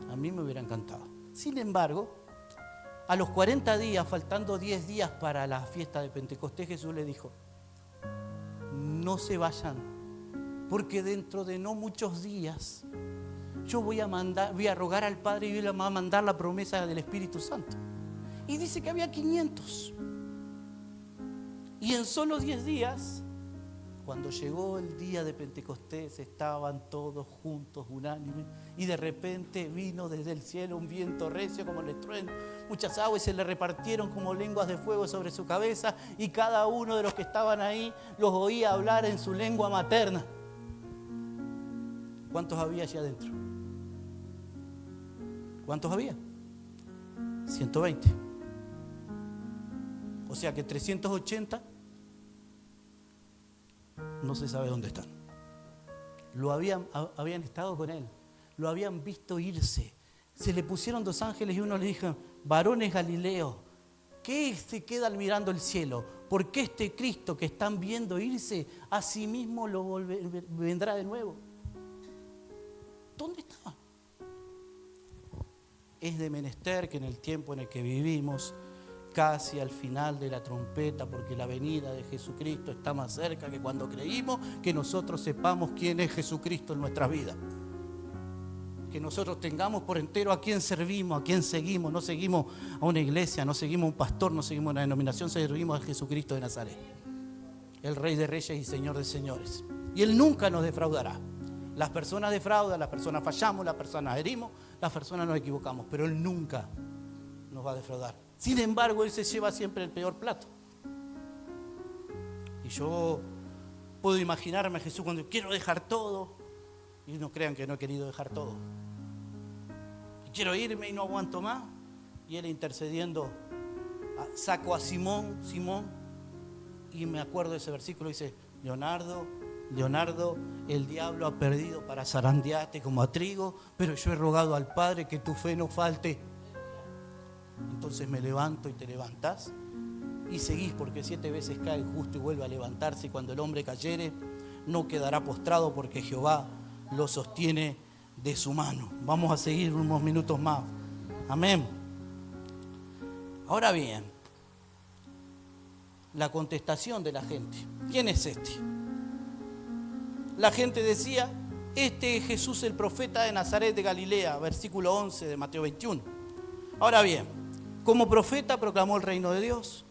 A mí me hubiera encantado. Sin embargo, a los 40 días, faltando 10 días para la fiesta de Pentecostés, Jesús le dijo, no se vayan, porque dentro de no muchos días yo voy a rogar al Padre y voy a mandar la promesa del Espíritu Santo. Y dice que había 500. Y en solo 10 días, cuando llegó el día de Pentecostés, estaban todos juntos, unánimes, y de repente vino desde el cielo un viento recio como el estruendo, muchas aguas se le repartieron como lenguas de fuego sobre su cabeza, y cada uno de los que estaban ahí los oía hablar en su lengua materna. ¿Cuántos había allá adentro? ¿Cuántos había? 120. O sea que 380 no se sabe dónde están. Habían estado con él, lo habían visto irse. Se le pusieron 2 ángeles y uno le dijo, varones Galileos, ¿qué se quedan mirando el cielo? Porque este Cristo que están viendo irse, a sí mismo vendrá de nuevo. ¿Dónde está? Es de menester que en el tiempo en el que vivimos, casi al final de la trompeta, porque la venida de Jesucristo está más cerca que cuando creímos, que nosotros sepamos quién es Jesucristo en nuestras vidas. Que nosotros tengamos por entero a quién servimos, a quién seguimos. No seguimos a una iglesia, no seguimos a un pastor, no seguimos a una denominación, servimos a Jesucristo de Nazaret, el Rey de Reyes y Señor de Señores. Y Él nunca nos defraudará. Las personas defraudan, las personas fallamos, las personas herimos, las personas nos equivocamos, pero Él nunca nos va a defraudar. Sin embargo, Él se lleva siempre el peor plato. Y yo puedo imaginarme a Jesús cuando quiero dejar todo, y no crean que no he querido dejar todo. Y quiero irme y no aguanto más. Y Él intercediendo, saco a Simón, y me acuerdo de ese versículo, dice, Leonardo, el diablo ha perdido para zarandearte como a trigo, pero yo he rogado al Padre que tu fe no falte. Entonces me levanto y te levantas y seguís, porque 7 veces cae el justo y vuelve a levantarse, y cuando el hombre cayere no quedará postrado, porque Jehová lo sostiene de su mano. Vamos a seguir unos minutos más. Amén. Ahora bien, la contestación de la gente. ¿Quién es este? La gente decía, este es Jesús el profeta de Nazaret de Galilea, versículo 11 de Mateo 21. Ahora bien, como profeta proclamó el reino de Dios,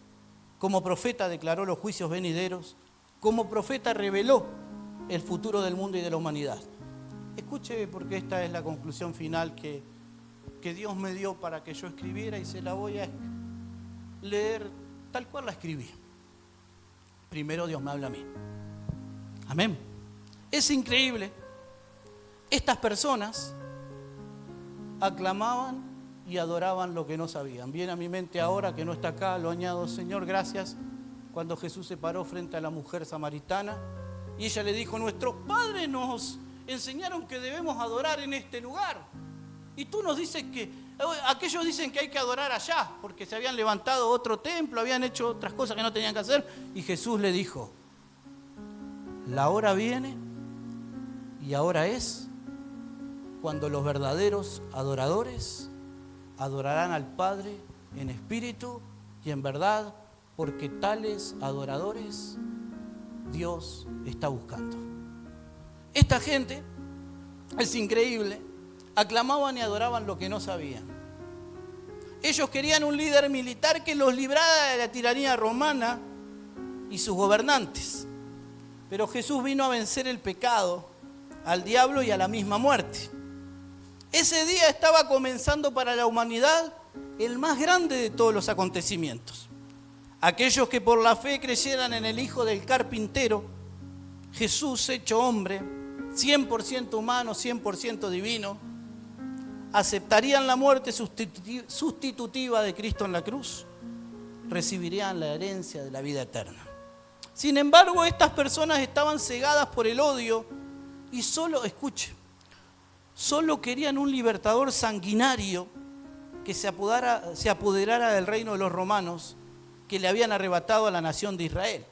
como profeta declaró los juicios venideros, como profeta reveló el futuro del mundo y de la humanidad. Escuche, porque esta es la conclusión final que Dios me dio para que yo escribiera, y se la voy a leer tal cual la escribí. Primero Dios me habla a mí. Amén. Es increíble. Estas personas aclamaban y adoraban lo que no sabían. Viene a mi mente ahora, que no está acá, lo añado, Señor, gracias, cuando Jesús se paró frente a la mujer samaritana y ella le dijo, nuestros padres nos enseñaron que debemos adorar en este lugar. Y tú nos dices que, aquellos dicen que hay que adorar allá, porque se habían levantado otro templo, habían hecho otras cosas que no tenían que hacer. Y Jesús le dijo, la hora viene y ahora es cuando los verdaderos adoradores adorarán al Padre en espíritu y en verdad, porque tales adoradores Dios está buscando. Esta gente, es increíble, aclamaban y adoraban lo que no sabían. Ellos querían un líder militar que los librara de la tiranía romana y sus gobernantes. Pero Jesús vino a vencer el pecado, al diablo y a la misma muerte. Ese día estaba comenzando para la humanidad el más grande de todos los acontecimientos. Aquellos que por la fe creyeran en el Hijo del Carpintero, Jesús hecho hombre, 100% humano, 100% divino, aceptarían la muerte sustitutiva de Cristo en la cruz, recibirían la herencia de la vida eterna. Sin embargo, estas personas estaban cegadas por el odio y solo querían un libertador sanguinario que se apoderara del reino de los romanos que le habían arrebatado a la nación de Israel.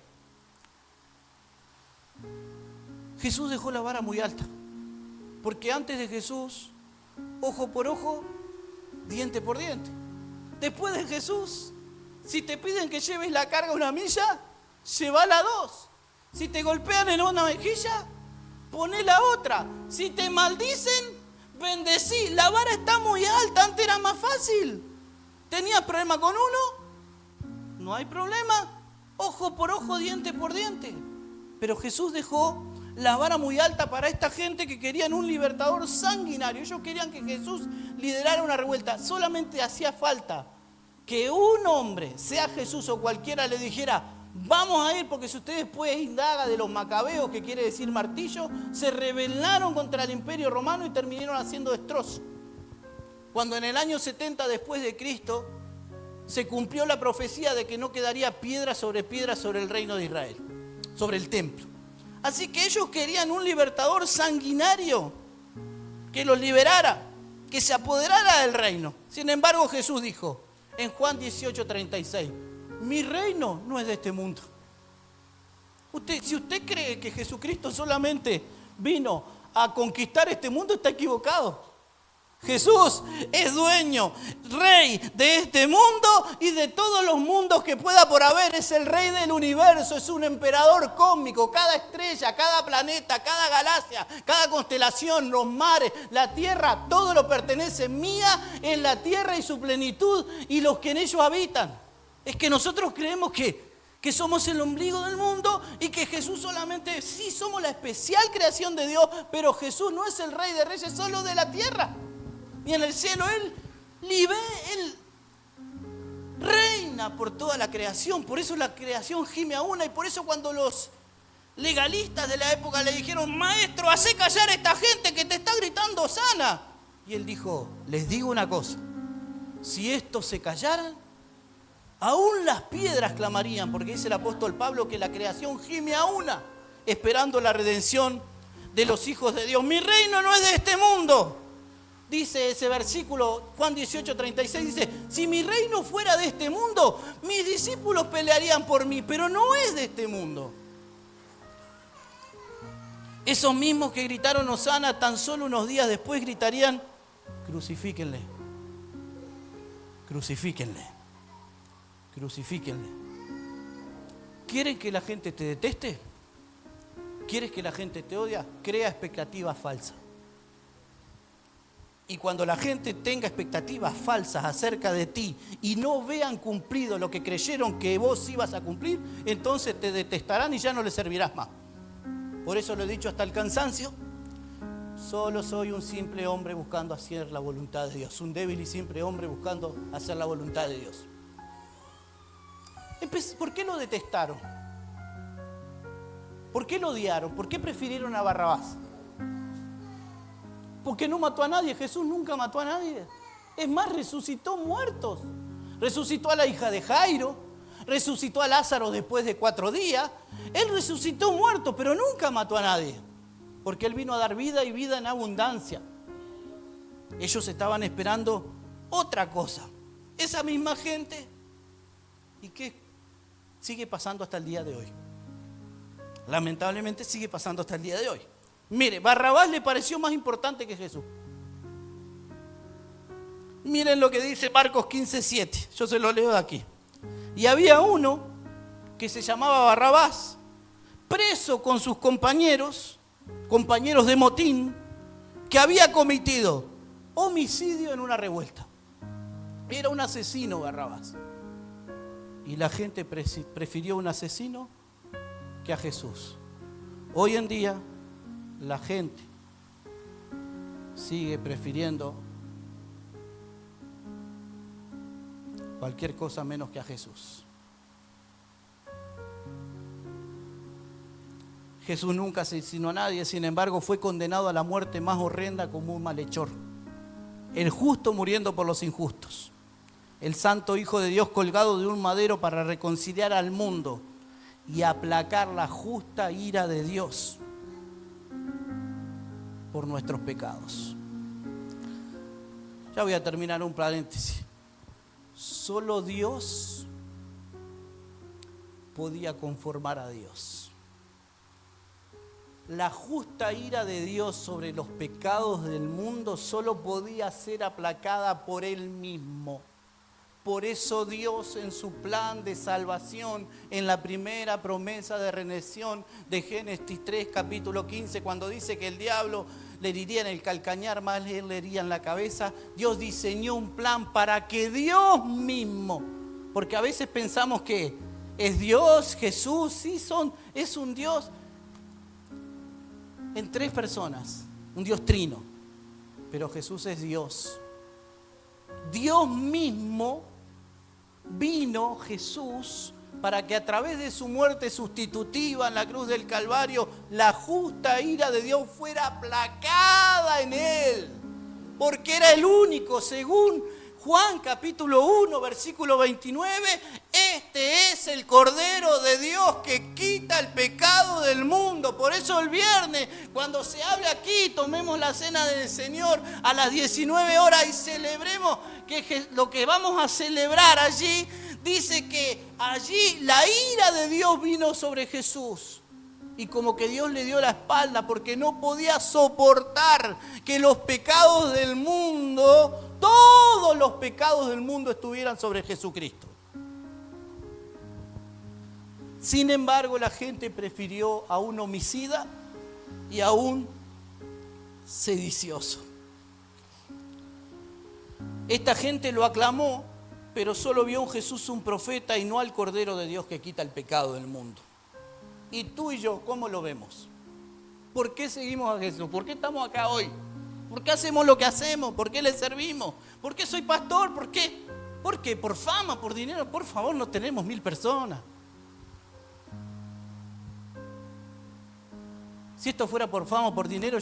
Jesús dejó la vara muy alta, porque antes de Jesús, ojo por ojo, diente por diente. Después de Jesús, si te piden que lleves la carga 1 milla, llévala 2. Si te golpean en una mejilla, poné la otra. Si te maldicen, bendecí. La vara está muy alta, antes era más fácil. ¿Tenías problema con uno? No hay problema. Ojo por ojo, diente por diente. Pero Jesús dejó la vara muy alta para esta gente que querían un libertador sanguinario. Ellos querían que Jesús liderara una revuelta. Solamente hacía falta que un hombre, sea Jesús o cualquiera, le dijera: vamos a ir, porque si ustedes después indagan de los macabeos, que quiere decir martillo, se rebelaron contra el imperio romano y terminaron haciendo destrozo. Cuando en el año 70 después de Cristo se cumplió la profecía de que no quedaría piedra sobre el reino de Israel, sobre el templo. Así que ellos querían un libertador sanguinario que los liberara, que se apoderara del reino. Sin embargo, Jesús dijo en Juan 18:36, mi reino no es de este mundo. Si usted cree que Jesucristo solamente vino a conquistar este mundo, está equivocado. Jesús es dueño, rey de este mundo y de todos los mundos que pueda por haber. Es el rey del universo, es un emperador cósmico. Cada estrella, cada planeta, cada galaxia, cada constelación, los mares, la tierra, todo lo pertenece. Mía en la tierra y su plenitud y los que en ellos habitan. Es que nosotros creemos que somos el ombligo del mundo y que Jesús solamente, sí, somos la especial creación de Dios, pero Jesús no es el rey de reyes solo de la tierra. Y en el cielo Él reina por toda la creación. Por eso la creación gime a una. Y por eso cuando los legalistas de la época le dijeron: maestro, hacé callar a esta gente que te está gritando Hosana. Y Él dijo: les digo una cosa, si estos se callaran, aún las piedras clamarían, porque dice el apóstol Pablo que la creación gime a una, esperando la redención de los hijos de Dios. Mi reino no es de este mundo. Dice ese versículo, Juan 18:36, dice: si mi reino fuera de este mundo, mis discípulos pelearían por mí, pero no es de este mundo. Esos mismos que gritaron Hosana, tan solo unos días después gritarían: crucifíquenle, crucifíquenle, crucifíquenle. ¿Quieren que la gente te deteste? ¿Quieres que la gente te odia? Crea expectativas falsas. Y cuando la gente tenga expectativas falsas acerca de ti y no vean cumplido lo que creyeron que vos ibas a cumplir, entonces te detestarán y ya no les servirás más. Por eso lo he dicho hasta el cansancio: solo soy un simple hombre buscando hacer la voluntad de Dios. Un débil y simple hombre buscando hacer la voluntad de Dios. ¿Por qué lo detestaron? ¿Por qué lo odiaron? ¿Por qué prefirieron a Barrabás? Porque no mató a nadie. Jesús nunca mató a nadie. Es más, resucitó muertos. Resucitó a la hija de Jairo, resucitó a Lázaro después de 4 días. Él resucitó muertos, pero nunca mató a nadie. porque Él vino a dar vida y vida en abundancia. Ellos estaban esperando otra cosa. Esa misma gente, ¿y qué sigue pasando hasta el día de hoy? Lamentablemente sigue pasando hasta el día de hoy. Mire, Barrabás le pareció más importante que Jesús. Miren lo que dice Marcos 15:7. Yo se lo leo de aquí. Y había uno que se llamaba Barrabás, preso con sus compañeros de motín, que había cometido homicidio en una revuelta. Era un asesino Barrabás. Y la gente prefirió un asesino que a Jesús. Hoy en día la gente sigue prefiriendo cualquier cosa menos que a Jesús. Jesús nunca asesinó a nadie, sin embargo fue condenado a la muerte más horrenda como un malhechor. El justo muriendo por los injustos. El santo Hijo de Dios colgado de un madero para reconciliar al mundo y aplacar la justa ira de Dios por nuestros pecados. Ya voy a terminar un paréntesis. Solo Dios podía conformar a Dios. La justa ira de Dios sobre los pecados del mundo solo podía ser aplacada por Él mismo. Por eso Dios en su plan de salvación, en la primera promesa de redención de Génesis 3, capítulo 15, cuando dice que el diablo le heriría en el calcañar, más le heriría en la cabeza, Dios diseñó un plan para que Dios mismo, porque a veces pensamos que es Dios, Jesús, sí es un Dios en tres personas, un Dios trino, pero Jesús es Dios. Dios mismo vino, Jesús, para que a través de su muerte sustitutiva en la cruz del Calvario, la justa ira de Dios fuera aplacada en Él. Porque era el único, según Juan capítulo 1, versículo 29, este es el Cordero de Dios que quita el pecado del mundo. Por eso el viernes, cuando se hable aquí, tomemos la cena del Señor a las 19 horas y celebremos que lo que vamos a celebrar allí, dice que allí la ira de Dios vino sobre Jesús. Y como que Dios le dio la espalda porque no podía soportar que los pecados del mundo, todos los pecados del mundo estuvieran sobre Jesucristo. Sin embargo, la gente prefirió a un homicida y a un sedicioso. Esta gente lo aclamó, pero solo vio en Jesús un profeta y no al Cordero de Dios que quita el pecado del mundo. ¿Y tú y yo cómo lo vemos? ¿Por qué seguimos a Jesús? ¿Por qué estamos acá hoy? ¿Por qué hacemos lo que hacemos? ¿Por qué le servimos? ¿Por qué soy pastor? ¿Por qué? ¿Por qué? ¿Por fama? ¿Por dinero? Por favor, no tenemos 1000 personas. Si esto fuera por fama o por dinero,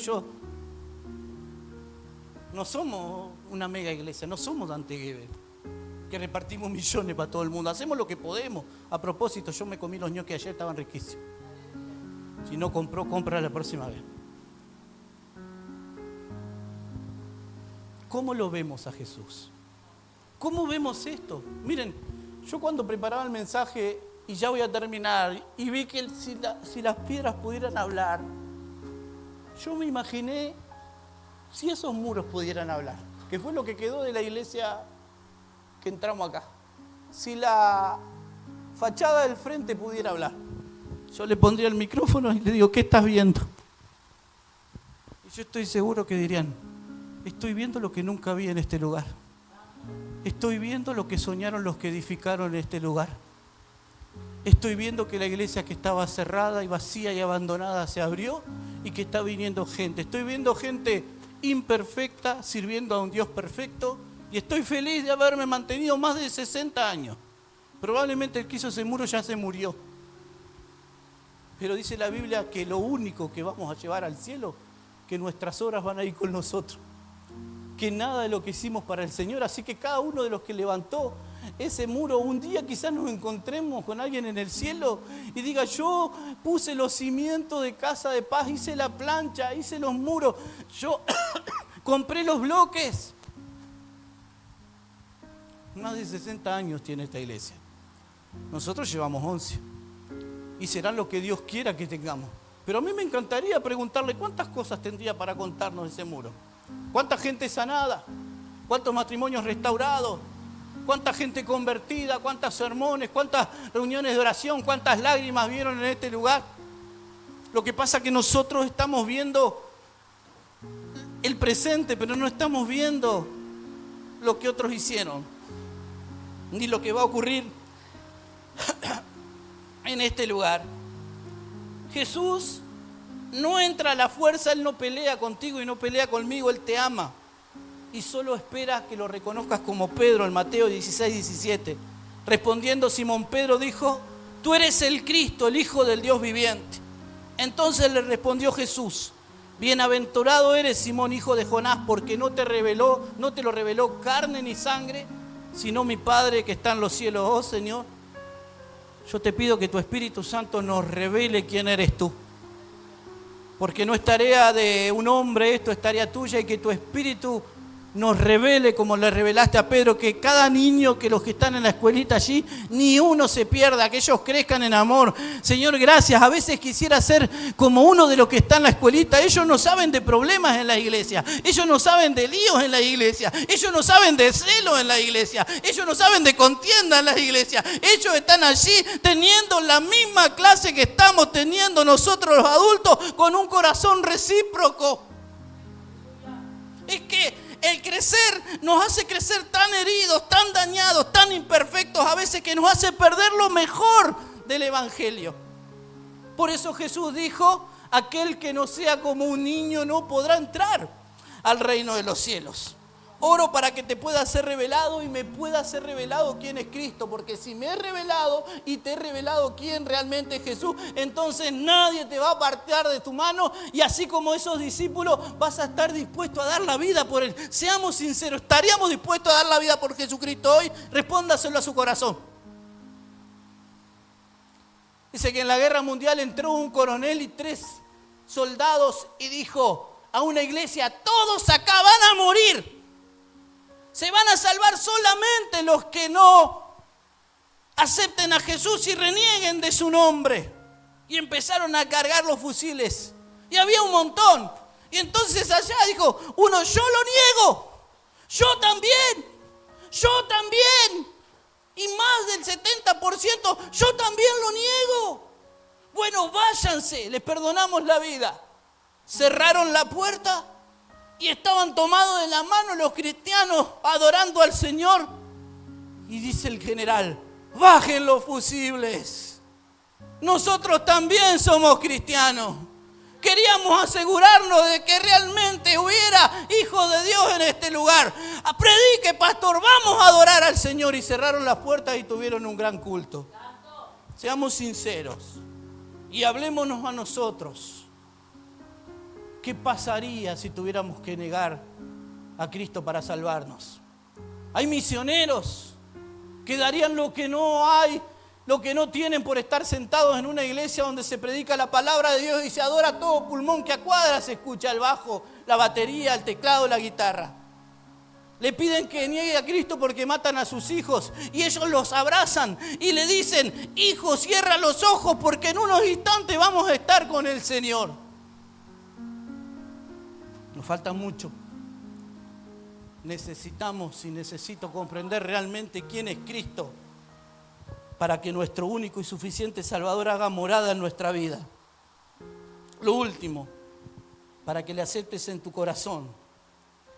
no somos una mega iglesia, no somos Dante Gebel, que repartimos millones para todo el mundo. Hacemos lo que podemos. A propósito, yo me comí los ñoquis ayer, estaban riquísimos. Si no compró, compra la próxima vez. ¿Cómo lo vemos a Jesús? ¿Cómo vemos esto? Miren, yo cuando preparaba el mensaje, y ya voy a terminar, y vi que si las piedras pudieran hablar, yo me imaginé si esos muros pudieran hablar, que fue lo que quedó de la iglesia que entramos acá. Si la fachada del frente pudiera hablar, yo le pondría el micrófono y le digo, ¿qué estás viendo? Y yo estoy seguro que dirían, estoy viendo lo que nunca vi en este lugar. Estoy viendo lo que soñaron los que edificaron este lugar. Estoy viendo que la iglesia que estaba cerrada y vacía y abandonada se abrió y que está viniendo gente. Estoy viendo gente imperfecta sirviendo a un Dios perfecto y estoy feliz de haberme mantenido más de 60 años. Probablemente el que hizo ese muro ya se murió. Pero dice la Biblia que lo único que vamos a llevar al cielo, que nuestras obras van a ir con nosotros. que nada de lo que hicimos para el Señor. Así que cada uno de los que levantó ese muro, un día quizás nos encontremos con alguien en el cielo y diga: yo puse los cimientos de Casa de Paz, hice la plancha, hice los muros, yo compré los bloques. Más de 60 años tiene esta iglesia. Nosotros llevamos 11. Y serán lo que Dios quiera que tengamos. Pero a mí me encantaría preguntarle cuántas cosas tendría para contarnos ese muro. ¿Cuánta gente sanada? ¿Cuántos matrimonios restaurados? ¿Cuánta gente convertida? ¿Cuántos sermones? ¿Cuántas reuniones de oración? ¿Cuántas lágrimas vieron en este lugar? Lo que pasa es que nosotros estamos viendo el presente, pero no estamos viendo lo que otros hicieron, ni lo que va a ocurrir en este lugar. Jesús no entra a la fuerza, Él no pelea contigo y no pelea conmigo, Él te ama. Y solo espera que lo reconozcas como Pedro en Mateo 16:17. Respondiendo Simón Pedro dijo: tú eres el Cristo, el Hijo del Dios viviente. Entonces le respondió Jesús: bienaventurado eres, Simón, hijo de Jonás, porque no te lo reveló carne ni sangre, sino mi Padre que está en los cielos. Oh Señor, yo te pido que tu Espíritu Santo nos revele quién eres tú. Porque no es tarea de un hombre esto, es tarea tuya, y que tu Espíritu nos revele, como le revelaste a Pedro, que cada niño, que los que están en la escuelita allí, ni uno se pierda, que ellos crezcan en amor. Señor, gracias. A veces quisiera ser como uno de los que está en la escuelita. Ellos no saben de problemas en la iglesia, ellos no saben de líos en la iglesia, ellos no saben de celos en la iglesia, ellos no saben de contienda en la iglesia. Ellos están allí teniendo la misma clase que estamos teniendo nosotros los adultos, con un corazón recíproco. Es que el crecer nos hace crecer tan heridos, tan dañados, tan imperfectos a veces, que nos hace perder lo mejor del Evangelio. Por eso Jesús dijo: aquel que no sea como un niño no podrá entrar al reino de los cielos. Oro para que te pueda ser revelado y me pueda ser revelado quién es Cristo, porque si me he revelado y te he revelado quién realmente es Jesús, entonces nadie te va a apartar de tu mano, y así como esos discípulos vas a estar dispuesto a dar la vida por Él. Seamos sinceros, ¿estaríamos dispuestos a dar la vida por Jesucristo hoy? Respóndaselo a su corazón. Dice que en la guerra mundial entró un coronel y 3 soldados y dijo a una iglesia: todos acá van a morir. Se van a salvar solamente los que no acepten a Jesús y renieguen de su nombre. Y empezaron a cargar los fusiles. Y había un montón. Y entonces allá dijo uno: yo lo niego. Yo también. Y más del 70%, yo también lo niego. Bueno, váyanse, les perdonamos la vida. Cerraron la puerta. Y estaban tomados de la mano los cristianos adorando al Señor. Y dice el general: bajen los fusibles. Nosotros también somos cristianos. Queríamos asegurarnos de que realmente hubiera hijos de Dios en este lugar. Predique, pastor, vamos a adorar al Señor. Y cerraron las puertas y tuvieron un gran culto. Seamos sinceros y hablémonos a nosotros. ¿Qué pasaría si tuviéramos que negar a Cristo para salvarnos? Hay misioneros que darían lo que no hay, lo que no tienen, por estar sentados en una iglesia donde se predica la palabra de Dios y se adora a todo pulmón, que a cuadras se escucha el bajo, la batería, el teclado, la guitarra. Le piden que niegue a Cristo porque matan a sus hijos, y ellos los abrazan y le dicen: hijo, cierra los ojos porque en unos instantes vamos a estar con el Señor. Nos falta mucho. Necesito comprender realmente quién es Cristo, para que nuestro único y suficiente Salvador haga morada en nuestra vida. Lo último, para que le aceptes en tu corazón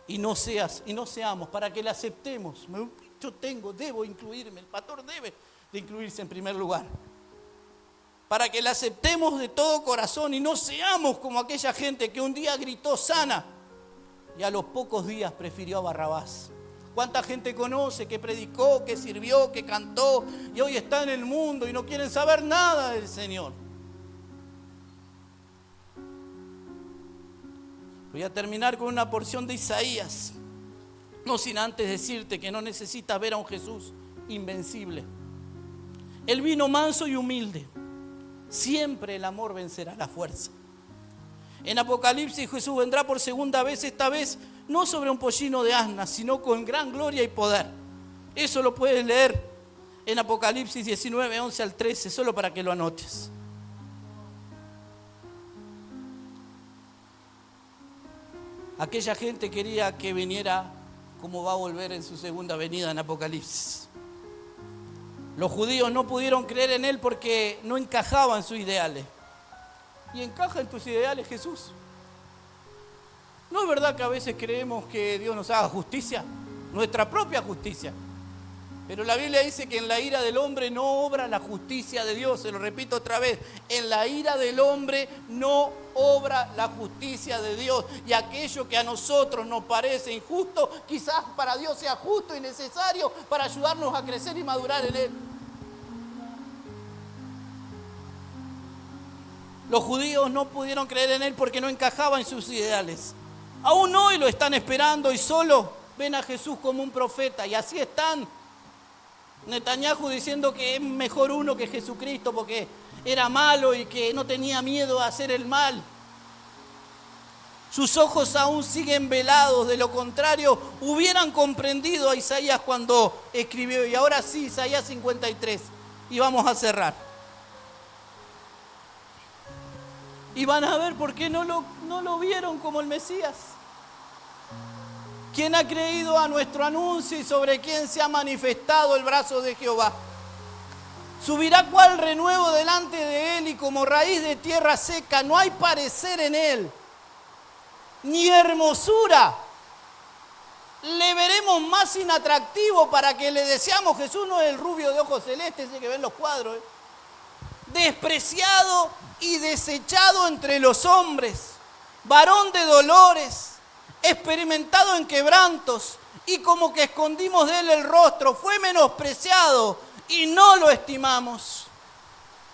y no seamos, para que le aceptemos. Debo incluirme, el pastor debe de incluirse en primer lugar. Para que la aceptemos de todo corazón y no seamos como aquella gente que un día gritó sana y a los pocos días prefirió a Barrabás. ¿Cuánta gente conoce que predicó, que sirvió, que cantó y hoy está en el mundo y no quieren saber nada del Señor? Voy a terminar con una porción de Isaías. No sin antes decirte que no necesitas ver a un Jesús invencible. Él vino manso y humilde. Siempre el amor vencerá la fuerza. En Apocalipsis Jesús vendrá por segunda vez, esta vez no sobre un pollino de asna, sino con gran gloria y poder. Eso lo puedes leer en Apocalipsis 19, 11 al 13, solo para que lo anotes. Aquella gente quería que viniera como va a volver en su segunda venida en Apocalipsis. Los judíos no pudieron creer en Él porque no encajaba en sus ideales. ¿Y encaja en tus ideales Jesús? ¿No es verdad que a veces creemos que Dios nos haga justicia? Nuestra propia justicia. Pero la Biblia dice que en la ira del hombre no obra la justicia de Dios. Se lo repito otra vez. En la ira del hombre no obra la justicia de Dios. Y aquello que a nosotros nos parece injusto, quizás para Dios sea justo y necesario para ayudarnos a crecer y madurar en Él. Los judíos no pudieron creer en Él porque no encajaba en sus ideales. Aún hoy lo están esperando y solo ven a Jesús como un profeta. Y así están. Netanyahu diciendo que es mejor uno que Jesucristo porque era malo y que no tenía miedo a hacer el mal. Sus ojos aún siguen velados, de lo contrario hubieran comprendido a Isaías cuando escribió. Y ahora sí, Isaías 53. Y vamos a cerrar. Y van a ver por qué no lo vieron como el Mesías. ¿Quién ha creído a nuestro anuncio y sobre quién se ha manifestado el brazo de Jehová? Subirá cual renuevo delante de él y como raíz de tierra seca. No hay parecer en él, ni hermosura. Le veremos más inatractivo para que le deseamos. Jesús no es el rubio de ojos celestes, ese que ven los cuadros. Despreciado y desechado entre los hombres, varón de dolores, experimentado en quebrantos, y como que escondimos de él el rostro, fue menospreciado y no lo estimamos.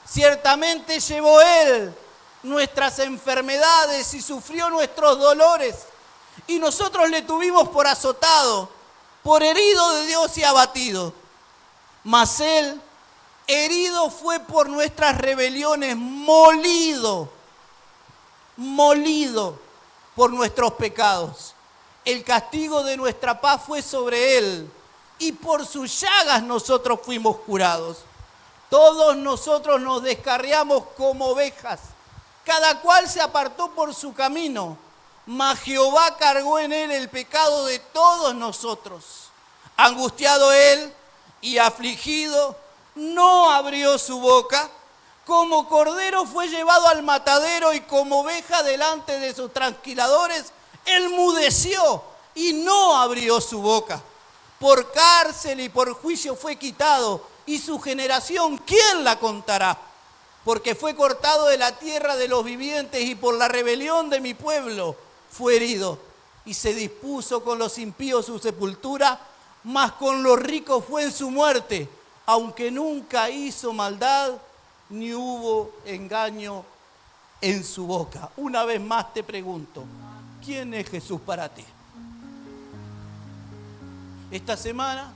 Ciertamente llevó él nuestras enfermedades y sufrió nuestros dolores, y nosotros le tuvimos por azotado, por herido de Dios y abatido. Mas él herido fue por nuestras rebeliones, molido por nuestros pecados. El castigo de nuestra paz fue sobre él, y por sus llagas nosotros fuimos curados. Todos nosotros nos descarriamos como ovejas, cada cual se apartó por su camino, mas Jehová cargó en él el pecado de todos nosotros. Angustiado él y afligido, no abrió su boca. Como cordero fue llevado al matadero, y como oveja delante de sus trasquiladores, enmudeció y no abrió su boca. Por cárcel y por juicio fue quitado, y su generación, ¿quién la contará? Porque fue cortado de la tierra de los vivientes, y por la rebelión de mi pueblo fue herido. Y se dispuso con los impíos su sepultura, mas con los ricos fue en su muerte, aunque nunca hizo maldad, ni hubo engaño en su boca. Una vez más te pregunto, ¿quién es Jesús para ti? Esta semana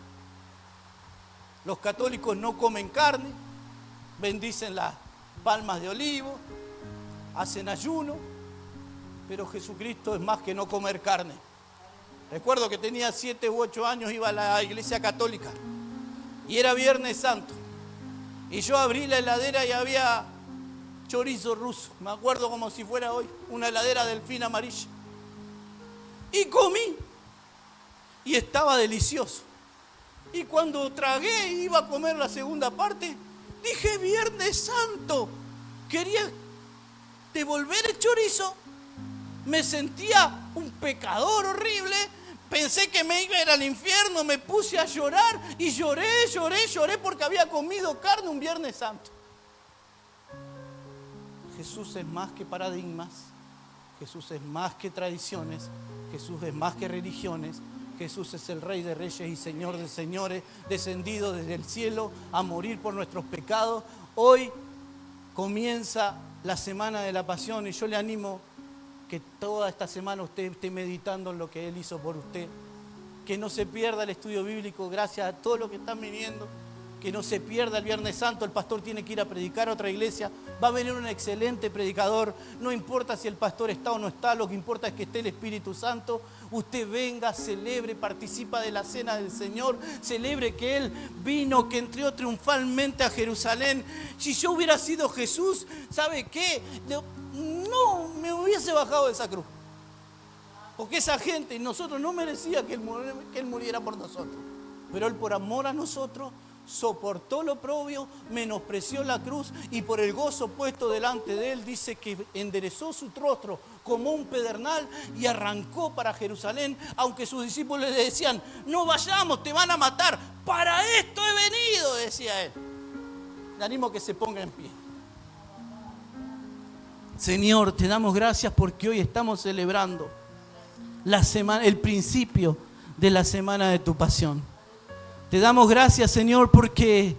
los católicos no comen carne, bendicen las palmas de olivo, hacen ayuno, pero Jesucristo es más que no comer carne. Recuerdo que tenía 7 u 8 años, iba a la iglesia católica y era Viernes Santo. Y yo abrí la heladera y había chorizo ruso. Me acuerdo como si fuera hoy, una heladera Delfín amarilla. Y comí. Y estaba delicioso. Y cuando tragué e iba a comer la segunda parte, dije, Viernes Santo. Quería devolver el chorizo. Me sentía un pecador horrible. Pensé que me iba a ir al infierno, me puse a llorar y lloré porque había comido carne un Viernes Santo. Jesús es más que paradigmas, Jesús es más que tradiciones, Jesús es más que religiones, Jesús es el Rey de Reyes y Señor de Señores, descendido desde el cielo a morir por nuestros pecados. Hoy comienza la Semana de la Pasión y yo le animo que toda esta semana usted esté meditando en lo que Él hizo por usted, Que no se pierda el estudio bíblico, gracias a todos los que están viniendo. Que no se pierda el Viernes Santo, el pastor tiene que ir a predicar a otra iglesia, va a venir un excelente predicador, no importa si el pastor está o no está, lo que importa es que esté el Espíritu Santo. Usted venga, celebre, participa de la cena del Señor, celebre que Él vino, que entró triunfalmente a Jerusalén. Si yo hubiera sido Jesús, ¿sabe qué? No me hubiese bajado de esa cruz. Porque esa gente, nosotros no merecía que Él muriera por nosotros. Pero Él por amor a nosotros soportó lo oprobio, menospreció la cruz y por el gozo puesto delante de Él dice que enderezó su rostro como un pedernal y arrancó para Jerusalén, aunque sus discípulos le decían, no vayamos, te van a matar, para esto he venido, decía Él. Le animo a que se ponga en pie. Señor, te damos gracias porque hoy estamos celebrando la semana, el principio de la semana de tu pasión. Te damos gracias, Señor, porque